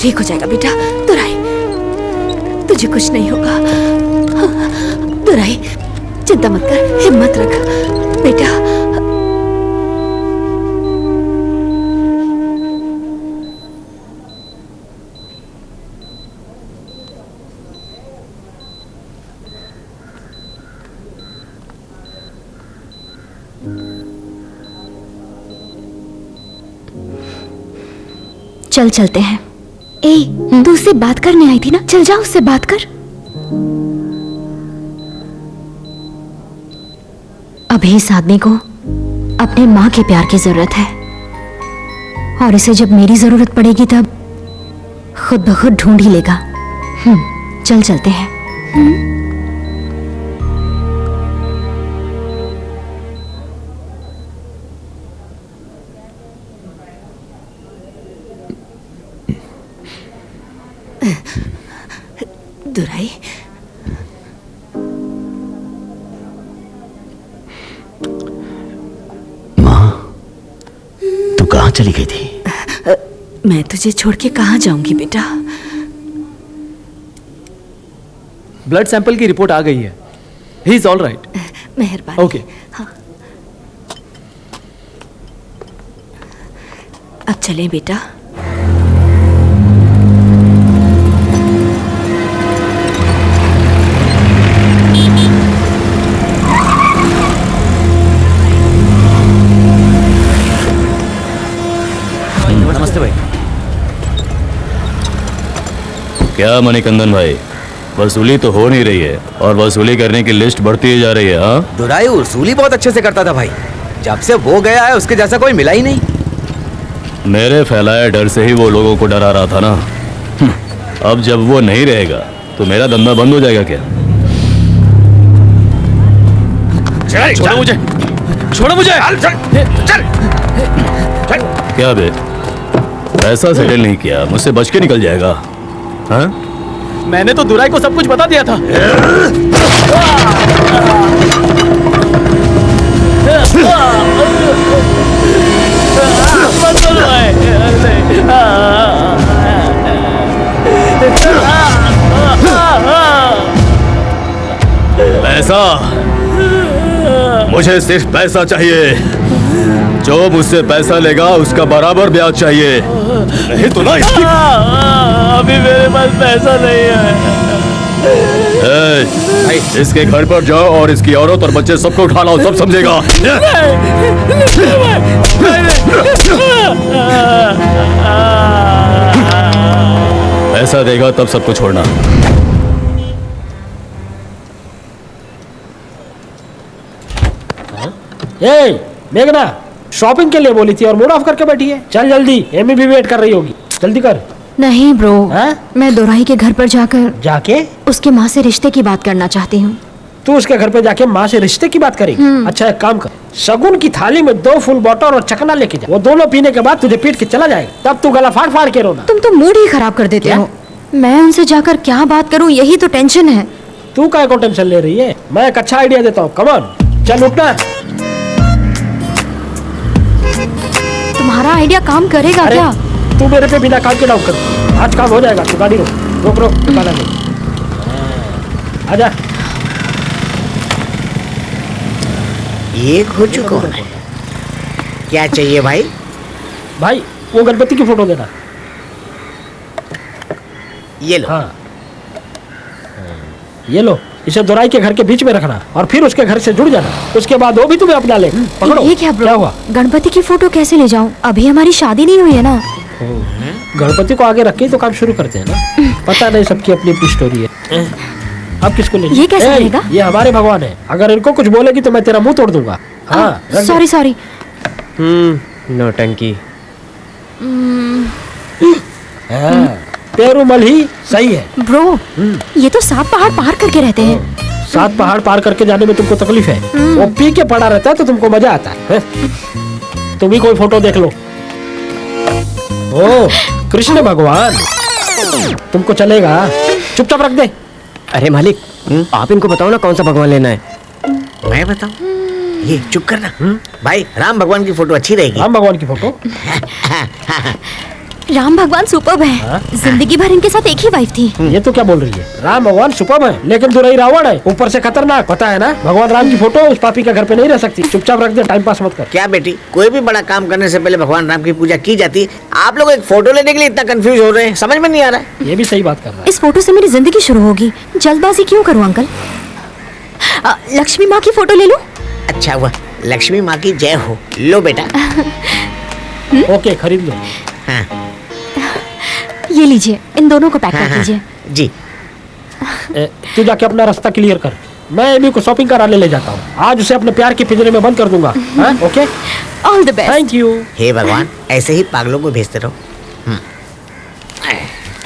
ठीक हो जाएगा बेटा। दुराई, तुझे कुछ नहीं होगा। दुराई, चिंता मत कर, हिम्मत रख बेटा। चल चलते हैं। ए, तू उससे बात करने आई थी ना, चल जा उससे बात कर। अभी इस आदमी को अपने माँ के प्यार की जरूरत है और इसे जब मेरी जरूरत पड़ेगी तब खुद ब खुद ढूंढ ही लेगा। चल चलते हैं। दुराई, माँ, तू कहाँ चली गई थी? मैं तुझे छोड़ के कहाँ जाऊंगी बेटा। ब्लड सैंपल की रिपोर्ट आ गई है। He is all right. मेहरबानी। ओके। हाँ, अब चलें बेटा। नमस्ते भाई। क्या मणिकंदन भाई, वसूली तो हो नहीं रही है और वसूली करने की लिस्ट बढ़ती ही जा रही है। हाँ, दुराई वसूली बहुत अच्छे से करता था भाई। जब से वो गया है उसके जैसा कोई मिला ही नहीं। मेरे फैलाए डर से ही वो लोगों को डरा रहा था ना। अब जब वो नहीं रहेगा तो मेरा धंधा बंद हो जाएगा क्या? छोड़ो मुझे, छोड़ो मुझे। क्या बे, पैसा सेटल नहीं किया, मुझसे बच के निकल जाएगा? हाँ? मैंने तो दुराई को सब कुछ बता दिया था। पैसा, मुझे सिर्फ पैसा चाहिए। जो मुझसे पैसा लेगा उसका बराबर ब्याज चाहिए, नहीं तो ना। अभी मेरे पास पैसा नहीं है। इसके घर पर जाओ और इसकी औरत और बच्चे सबको उठा लाओ, सब समझेगा। पैसा देगा तब सबको छोड़ना। मेघना शॉपिंग के लिए बोली थी और मूड ऑफ करके बैठी है। चल जल्दी, एमी भी वेट कर रही होगी, जल्दी कर। नहीं ब्रो, हाँ? मैं दुराई के घर पर जाकर जाके उसकी माँ से रिश्ते की बात करना चाहती हूँ। तू उसके घर पे जाके माँ से रिश्ते की बात करेगी। अच्छा एक काम कर, शगुन की थाली में 2 फुल बॉटल और चकना लेके जा। वो दोनों पीने के बाद तुझे पीट के चला जाएगा, तब तू गला फाड़ फाड़ के रोना। तुम तो मूड ही खराब कर देते हो। मैं उनसे जाकर क्या बात करूं, यही तो टेंशन है। तू काय को टेंशन ले रही है? मैं एक अच्छा आइडिया देता हूँ, कम ऑन, चल उठना। तुम्हारा आइडिया काम करेगा अरे क्या? तू मेरे पे बिना काम के डाउट कर, आज काम हो जाएगा। तू गाड़ी रोक रोक रोक, दुकान में आजा। ये खोचू कौन है? क्या चाहिए भाई? भाई वो गणपति की फोटो देना। ये लो। हाँ ये लो, इसे दोराई के घर के बीच में रखना और फिर उसके घर से जुड़ जाना। उसके बाद वो भी तुम्हें अपना ले। पकड़ो। ये क्या ब्रो? क्या हुआ? गणपति की फोटो कैसे ले जाऊं? अभी हमारी शादी नहीं हुई है ना। गणपति को आगे रख के तो काम शुरू करते हैं ना। पता नहीं, सबकी अपनी अपनी स्टोरी है। अब किसको ले? ये कैसे रहेगा? ये हमारे भगवान है, अगर इनको कुछ बोलेगी तो मैं तेरा मुंह तोड़ दूंगा। हाँ सॉरी सॉरी। नौटंकी। पेरूमल ही सही है। ब्रो ये तो 7 पहाड़ पार करके रहते हैं। 7 पहाड़ पार करके जाने में तुमको तकलीफ है, वो पी के पड़ा रहता है तो तुमको मजा आता है। तुम ही कोई फोटो देख लो। ओ कृष्ण भगवान, तुमको चलेगा? चुपचाप रख दे। अरे मालिक, आप इनको बताओ ना कौन सा भगवान लेना है। मैं बताऊं? ये चुप करना। भाई राम भगवान की फोटो अच्छी रहेगी। राम भगवान की फोटो? राम भगवान सुपर्ब है। जिंदगी भर इनके साथ एक ही वाइफ थी। ये तो क्या बोल रही है? राम भगवान सुपर्ब है, लेकिन दुराई रावण है, ऊपर से खतरनाक। पता है ना, भगवान राम की फोटो उस पापी के घर पे नहीं रह सकती। चुपचाप रख दे, टाइम पास मत कर। क्या बेटी, कोई भी बड़ा काम करने से पहले भगवान राम की पूजा की जाती है। आप लोग एक फोटो लेने के लिए इतना कंफ्यूज हो रहे हैं, समझ में नहीं आ रहा है। ये भी सही बात कर रहा है। इस फोटो से मेरी जिंदगी शुरू होगी। जल्दबाजी क्यों करूं अंकल? लक्ष्मी माँ की फोटो ले लूं? अच्छा हुआ, लक्ष्मी माँ की जय हो। लो बेटा। ओके खरीद लो। हाँ ये लीजिए, इन दोनों को पैक हाँ, कर दीजिए। जी। तू जाके अपना रास्ता क्लियर कर, मैं एमी को शॉपिंग कराने ले जाता हूँ। आज उसे अपने प्यार के पिंजरे में बंद कर दूंगा। Okay, all the best. Thank you. हे भगवान, ऐसे ही पागलों को भेजते रहो।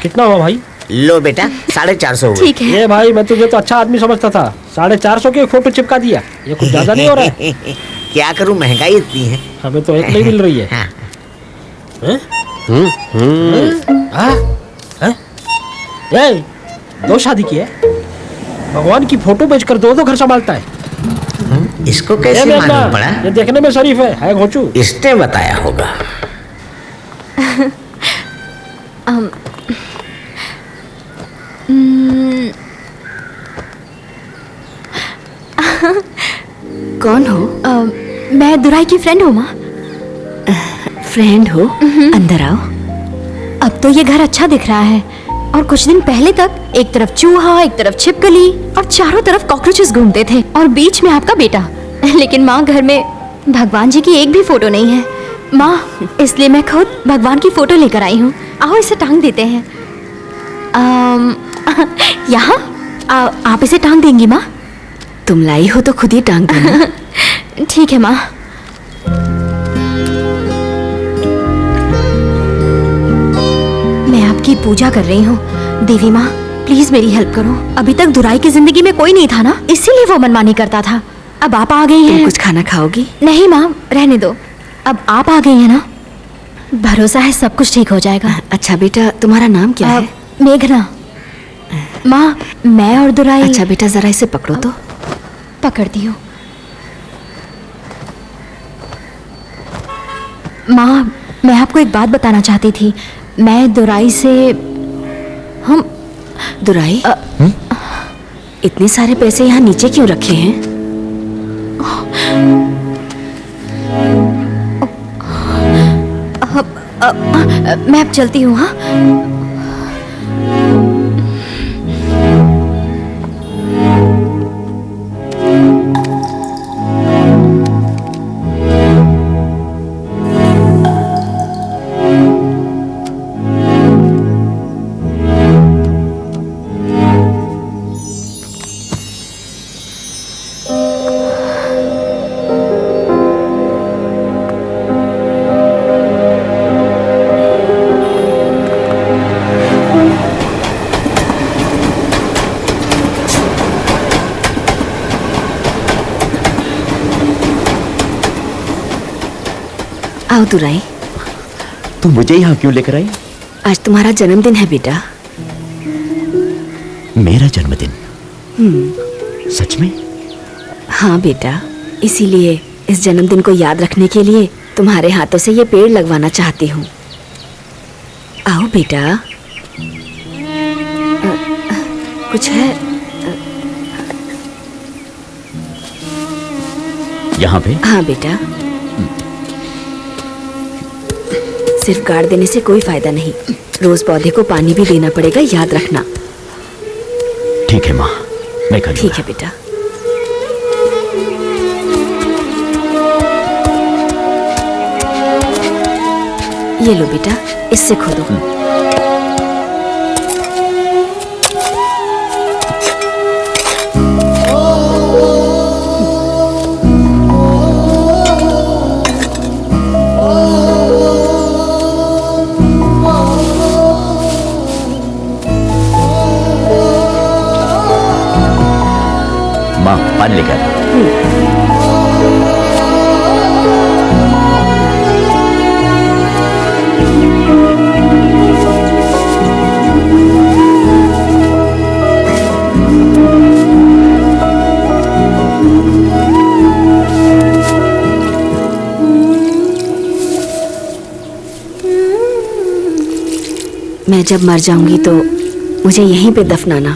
कितना हुआ भाई? लो बेटा, 450 हुए। ठीक है। ये भाई मैं तुझे तो अच्छा आदमी समझता था, 450 की एक फोटो चिपका दिया। ये कुछ ज्यादा नहीं हो रहा है? क्या करूं, महंगाई इतनी है। हमें तो एक नहीं मिल रही है। हाँ। ये 2 शादी की है, भगवान की फोटो बेचकर 2 घर संभालता है। इसको कैसे मालूम पड़ा? ये देखने में शरीफ है घोचू। इसने बताया होगा। कौन हो? मैं दुराई की फ्रेंड हूँ माँ। फ्रेंड हो? अंदर आओ। अब तो ये घर अच्छा दिख रहा है, और कुछ दिन पहले तक एक तरफ चूहा, एक तरफ छिपकली और चारों तरफ कॉकरोचेस घूमते थे, और बीच में आपका बेटा। लेकिन माँ, घर में भगवान जी की एक भी फोटो नहीं है माँ, इसलिए मैं खुद भगवान की फोटो लेकर आई हूँ। आओ इसे टांग देते हैं। यहाँ आप इसे टांग देंगी माँ? तुम लाई हो तो खुद ही टांग देना। ठीक है माँ। मैं आपकी पूजा कर रही हूँ देवी माँ, प्लीज मेरी हेल्प करो। अभी तक दुराई की जिंदगी में कोई नहीं था ना, इसीलिए वो मनमानी करता था। अब आप आ गई हैं। कुछ खाना खाओगी? नहीं माँ, रहने दो। अब आप आ गई हैं ना, भरोसा है सब कुछ ठीक हो जाएगा। अच्छा बेटा, तुम्हारा नाम क्या है? मेघना। माँ, मैं और दुराई। अच्छा बेटा, जरा इसे पकड़ो तो। पकड़ती हूँ। माँ, मैं आपको एक बात बताना चाहती थी। मैं दुराई से हम दुराई इतने सारे पैसे यहाँ नीचे क्यों रखे हैं? मैं अब चलती हूँ। हाँ, आओ दुराई। तू मुझे यहाँ क्यों लेकर आई? आज तुम्हारा जन्मदिन है बेटा। मेरा जन्मदिन? सच में? हाँ बेटा, इसीलिए इस जन्मदिन को याद रखने के लिए तुम्हारे हाथों से ये पेड़ लगवाना चाहती हूँ। आओ बेटा। कुछ है? यहाँ पे? हाँ बेटा। सिर्फ गाड़ देने से कोई फायदा नहीं, रोज पौधे को पानी भी देना पड़ेगा, याद रखना। ठीक है माँ, मैं करूँगा। ठीक है बेटा। ये लो बेटा, इससे खोदो। माँ, पानी लेकर आ। मैं जब मर जाऊंगी तो मुझे यहीं पे दफनाना।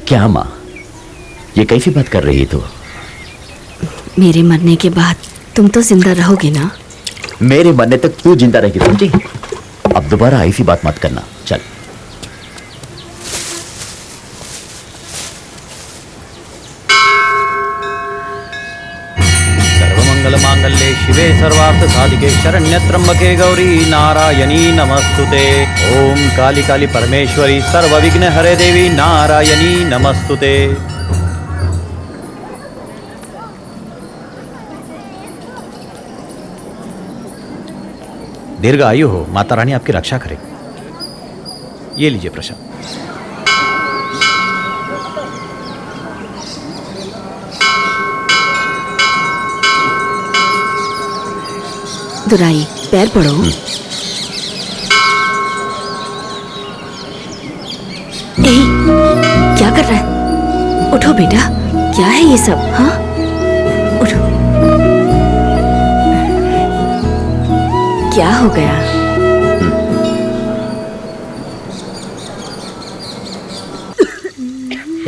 क्या माँ, ये कैसी बात कर रही है तू? मेरे मरने के बाद तुम तो जिंदा रहोगे ना? मेरे मरने तक तू जिंदा रहेगी, समझी? अब दोबारा ऐसी बात मत करना। चल। सर्वमंगल मांगल्ये शिवे सर्वार्थ साधिके शरण्य त्र्यंबके गौरी नारायणी नमस्तुते। ओम काली काली परमेश्वरी सर्व विघ्न हरे देवी नारायणी नमस्तुते। दीर्घ आयु हो, माता रानी आपकी रक्षा करे। ये लीजिए प्रसाद। दुराई, पैर पड़ो। ए, क्या कर रहा है? उठो बेटा, क्या है ये सब? हाँ, उठो। क्या हो गया?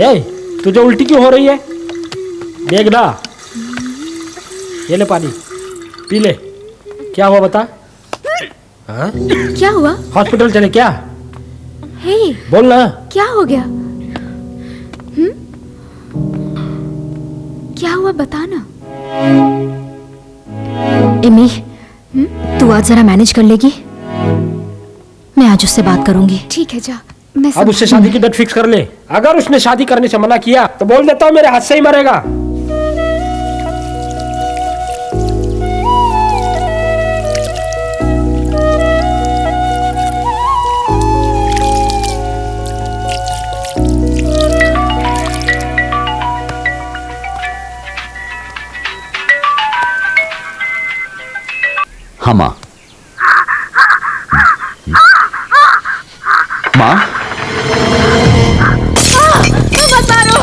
ए, तुझे उल्टी क्यों हो रही है? देख ना, ये ले पानी, पी ले। क्या हुआ बता? हाँ? क्या हुआ? हॉस्पिटल चले क्या? हे, बोल ना। क्या हो गया? क्या हुआ बता ना। एमी, तू आज जरा मैनेज कर लेगी? मैं आज उससे बात करूंगी। ठीक है, जा। मैं अब उससे शादी की डेट फिक्स कर ले। अगर उसने शादी करने से मना किया तो बोल देता हूँ मेरे हाथ से ही मरेगा। हाँ माँ। माँ, तुम मत मारो।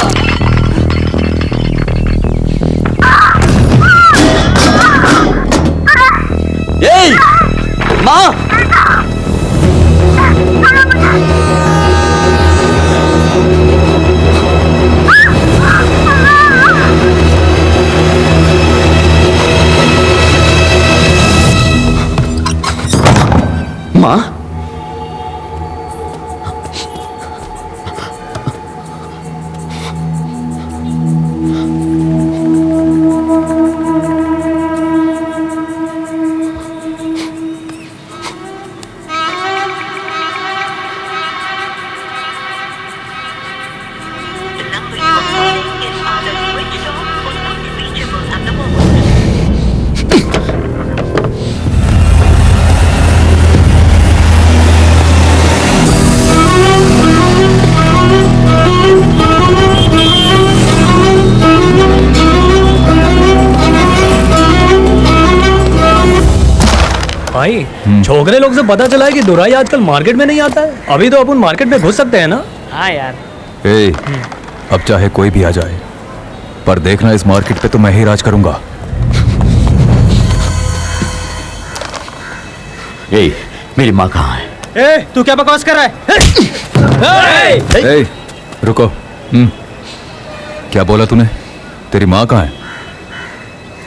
माँ, माँ, भाई छोकरे लोग से पता चला है कि दुराई आजकल मार्केट में नहीं आता है। अभी तो अपन मार्केट में घुस सकते हैं ना। हाँ यार। ए, अब चाहे कोई भी आ जाए, पर देखना इस मार्केट पे तो मैं ही राज करूंगा। ए, मेरी माँ कहाँ है? ए, तू क्या बकवास कर रहा है? ए, रुको। क्या बोला तूने? तेरी माँ कहाँ है?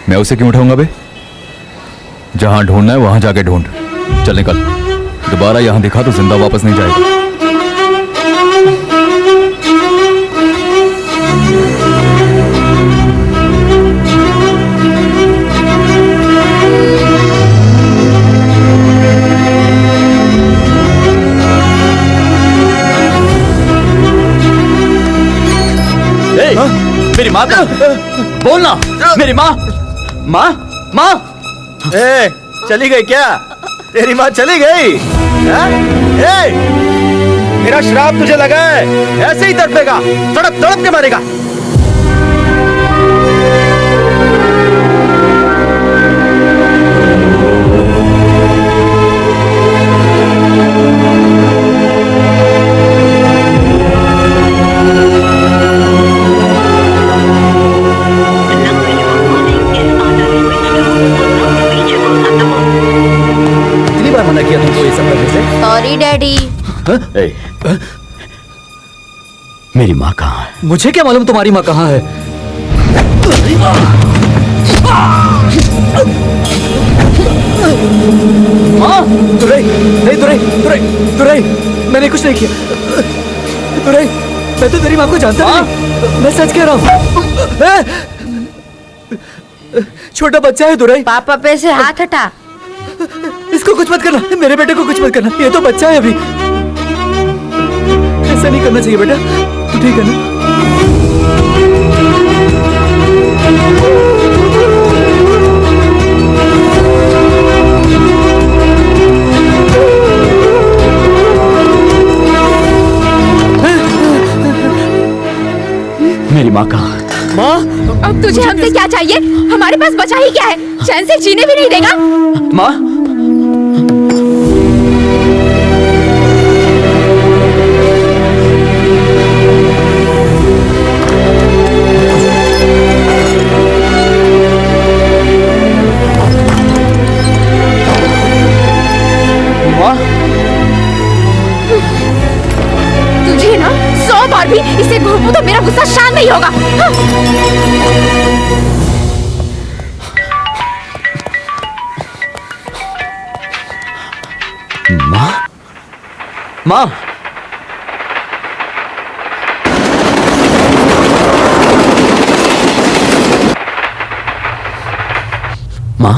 मैं उसे क्यों उठाऊंगा बे? जहां ढूंढना है वहां जाके ढूंढ। चल निकल। दोबारा यहां दिखा तो जिंदा वापस नहीं जाएगा। मेरी माँ का बोलना। मेरी माँ, माँ, माँ। ए, चली गई क्या? तेरी माँ चली गई? ए, मेरा श्राप तुझे लगा है, ऐसे ही तड़पेगा, तड़प तड़प के मारेगा। कितनी बार मना किया तुमको ये सब करने से? Sorry daddy. मेरी माँ कहाँ है? मुझे क्या मालूम तुम्हारी माँ कहाँ है? माँ, दुरई, नहीं दुरई, दुरई, दुरई, मैंने कुछ नहीं किया। दुरई, मैं तो तेरी माँ को जानता नहीं। मैं सच कह रहा हूँ। छोटा बच्चा है दुरई। पापा पे से हाथ हटा। इसको कुछ मत करना, मेरे बेटे को कुछ मत करना, ये तो बच्चा है अभी। ऐसा नहीं करना चाहिए बेटा, तू ठीक है ना? मेरी माँ कहाँ? माँ, अब तुझे हमसे क्या चाहिए? हमारे पास बचा ही क्या है? चैन से जीने भी नहीं देगा। माँ, तुझे ना 100 बार भी इसे घूमूं तो मेरा गुस्सा शांत नहीं होगा। माँ, माँ, माँ,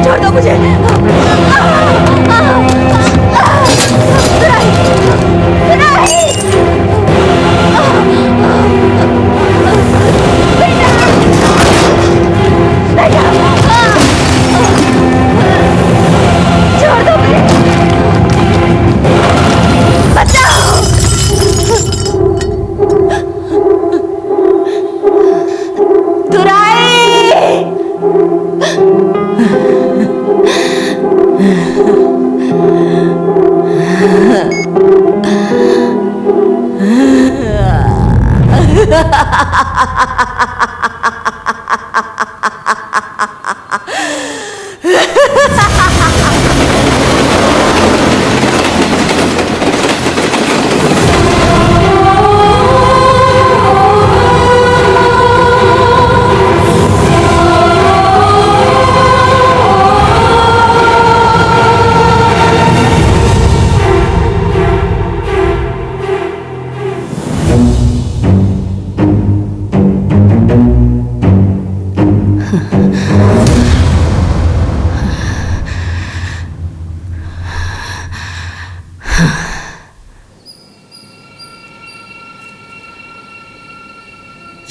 छोड़ दो मुझे। दुराई, दुराई। छोड़ दो मुझे। बचाओ। दुराई।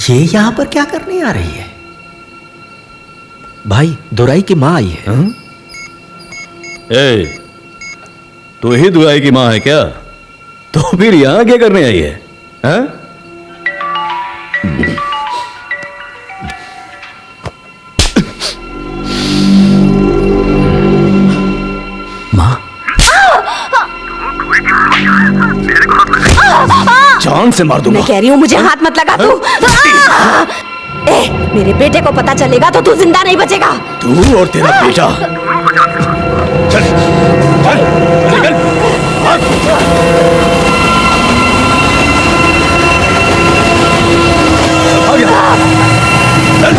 ये यहाँ पर क्या करने आ रही है? भाई, दुराई की माँ आई है। ए, तू ही दुराई की माँ है क्या? तो फिर यहाँ क्या करने आई है? हाँ? माँ, जान से मार दूंगा। मैं कह रही हूँ मुझे हाथ मत लगा तू। ए, मेरे बेटे को पता चलेगा तो तू जिंदा नहीं बचेगा। तू और तेरा बेटा। चल, चल, चल, चल, आ गया। चल।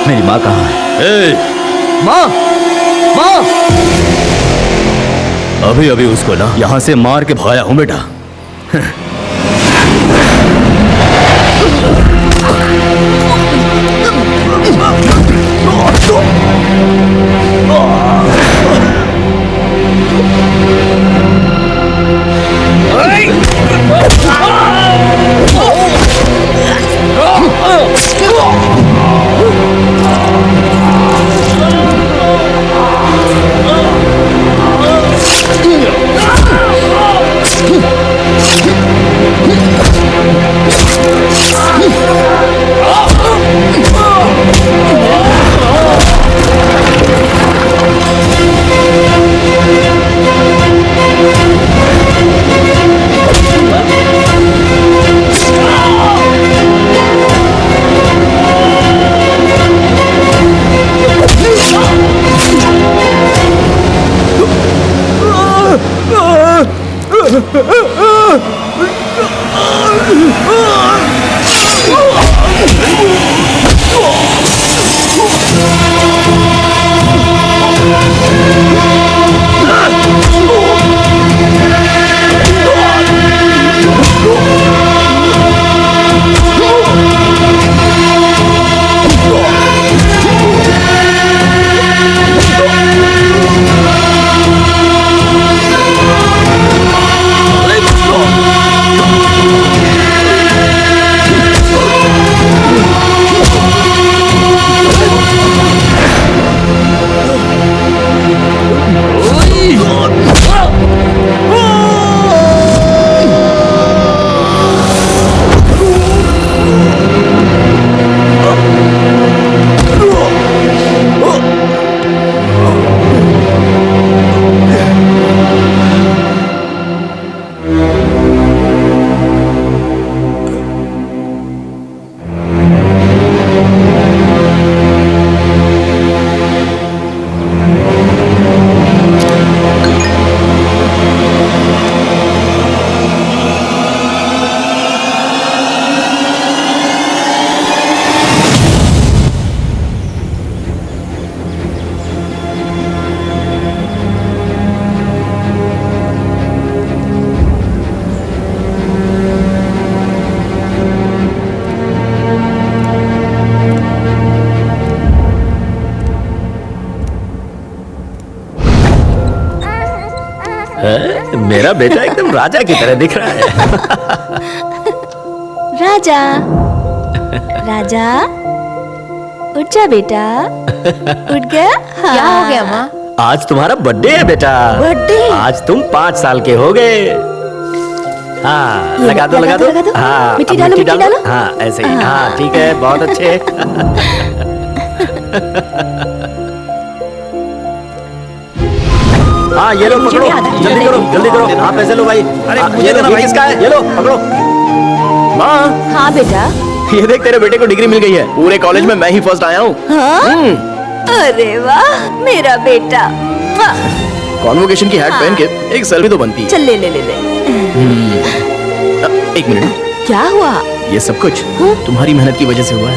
मेरी माँ कहाँ है? ए, माँ, माँ। अभी अभी उसको ना यहां से मार के भगाया हूं बेटा। मेरा बेटा एकदम राजा की तरह दिख रहा है। राजा राजा उठ जा बेटा। उठ गया? हाँ। क्या हो गया माँ? आज तुम्हारा बर्थडे है बेटा। बर्थडे? आज तुम 5 साल के हो गए। हाँ, लगा दो लगा दो। हाँ, मिट्टी अब डालो, मिट्टी डालो। हाँ, ऐसे ही। हाँ, ठीक है, बहुत अच्छे। हाँ, ये लो, पकड़ो, जल्दी करो, जल्दी करो। हाँ, पैसे लो भाई। अरे ये लो, ये किसका है? ये लो, पकड़ो। माँ, हाँ बेटा। ये देख, तेरे बेटे को डिग्री मिल गई है। पूरे कॉलेज में मैं ही फर्स्ट आया हूँ। हाँ? अरे वाह, मेरा बेटा। कॉन्वोकेशन की हैट पहन के एक सेल्फी तो बनती है। चल ले ले ले ले। एक मिनट, क्या हुआ? ये सब कुछ तुम्हारी मेहनत की वजह से हुआ है।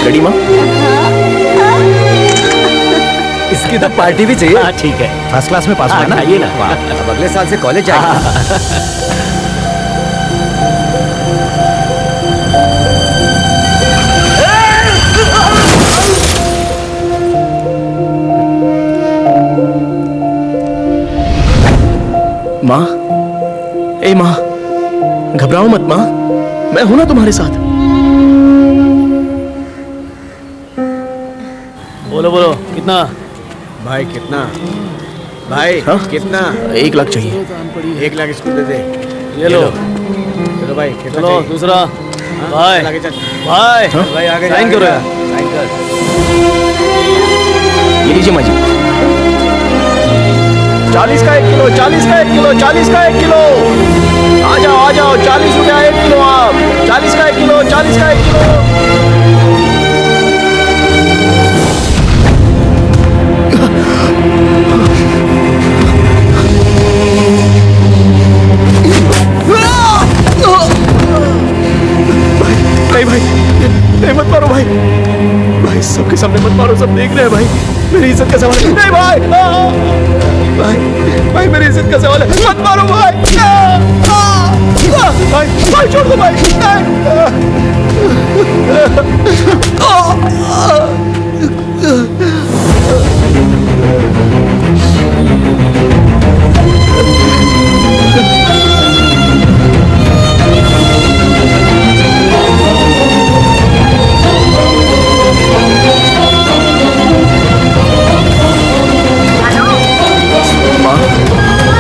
रेडी माँ? इसकी तो पार्टी भी चाहिए। हाँ, ठीक है। फर्स्ट क्लास में पास हुआ हाँ, ना? खाइए ना। अब अगले साल से कॉलेज जाएगा। माँ, ए माँ, घबराओ मत माँ, मैं हूं ना तुम्हारे साथ। बोलो बोलो, कितना? भाई कितना? भाई हाँ? कितना? 1 लाख चाहिए। 1 लाख इसको दे दे। ये लो। चलो भाई, कितना चलो चाहिए? दूसरा। हाँ, भाई चल आगे चल। भाई भाई आगे साइन करो यार। साइन कर। ये लीजिए माँ जी। 40 का 1 किलो, 40 का 1 किलो, 40 का 1 किलो। आ जाओ 40 रुपया 1 किलो। आप 40 का 1 किलो, 40 का 1 किलो। नहीं भाई, नहीं मत मारो भाई। भाई सबके सामने मत मारो, सब देख रहे हैं भाई। मेरी इज्जत का सवाल है। नहीं भाई, भाई भाई मेरी इज्जत का सवाल है, मत मारो भाई। भाई भाई छोड़ दो भाई।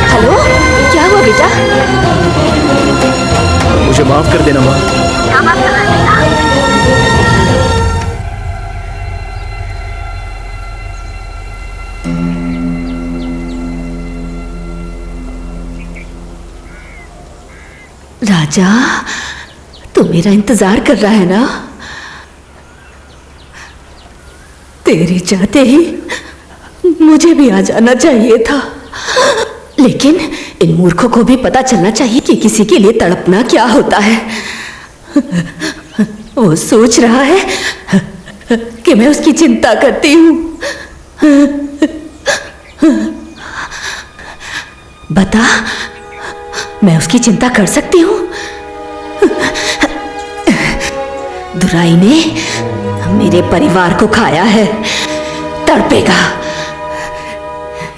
हेलो, क्या हुआ बेटा? मुझे माफ कर देना माँ। राजा, तू मेरा इंतजार कर रहा है ना? तेरे चाहते ही मुझे भी आ जाना चाहिए था, लेकिन इन मूर्खों को भी पता चलना चाहिए कि किसी के लिए तड़पना क्या होता है। वो सोच रहा है कि मैं उसकी चिंता करती हूँ। बता, मैं उसकी चिंता कर सकती हूँ? दुराई ने मेरे परिवार को खाया है, तड़पेगा।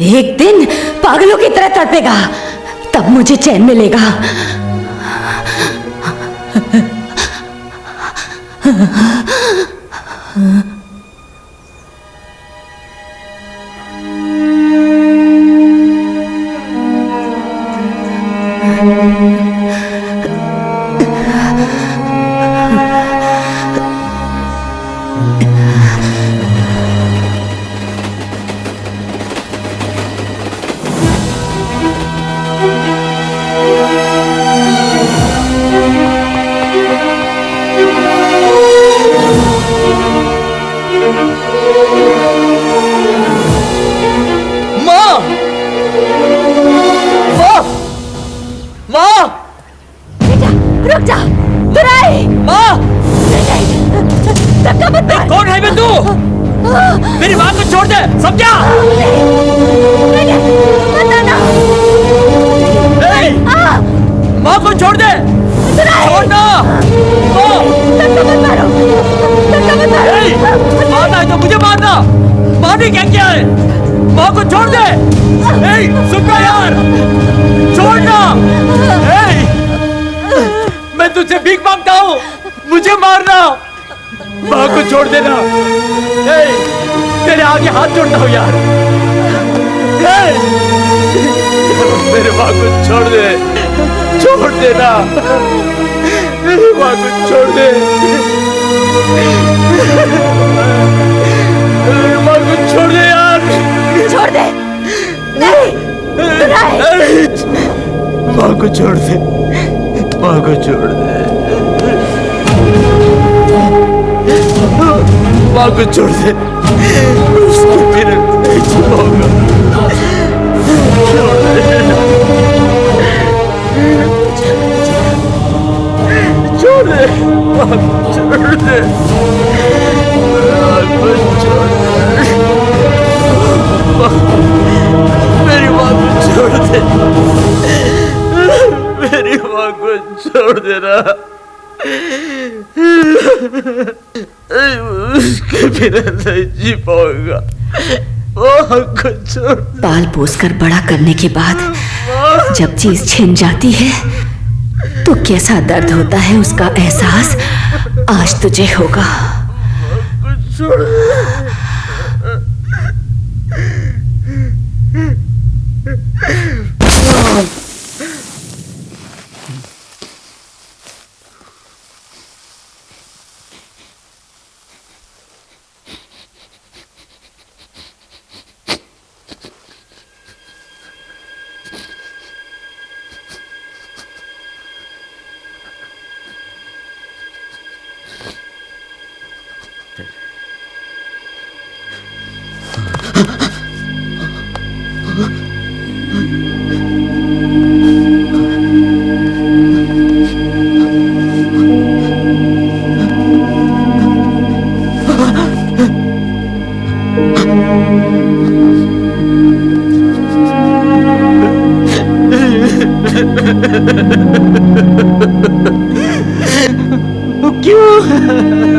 एक दिन पागलों की तरह तड़पेगा, तब मुझे चैन मिलेगा। रुक जा, दुराई! माँ! धक्का मत मार! कौन है बे तू? मेरी माँ को छोड़ दे, समझा? बताना! माँ को छोड़ दे! छोड़ना! धक्का मत मारो! धक्का मत मारो! मारना है तो मुझे मारना! मारने क्या किया है? माँ को छोड़ दे! सुन यार, छोड़ना। मैं तुझसे भीख मांगता हूँ, मुझे मारना, माँ को छोड़ देना। तेरे आगे हाथ जोड़ता हूँ यार। मेरे माँ को छोड़ दे, छोड़ देना, मेरी माँ को छोड़ दे, मेरी माँ को छोड़ दे यार, छोड़ दे। नहीं, माँ को छोड़ दे, माँ को छोड़ दे, माँ को छोड़ दे, उसके बिना नहीं छुपाऊंगा। छोड़ दे, छोड़ दे, माँ को छोड़ दे, माँ को छोड़ दे, मेरी माँ को छोड़ दे, मेरी माँ को छोड़ देना, उसके बिना नहीं जी पाऊंगा। माँ को छोड़। पाल पोस कर बड़ा करने के बाद जब चीज छिन जाती है तो कैसा दर्द होता है उसका एहसास आज तुझे होगा। छोड़। क्यों?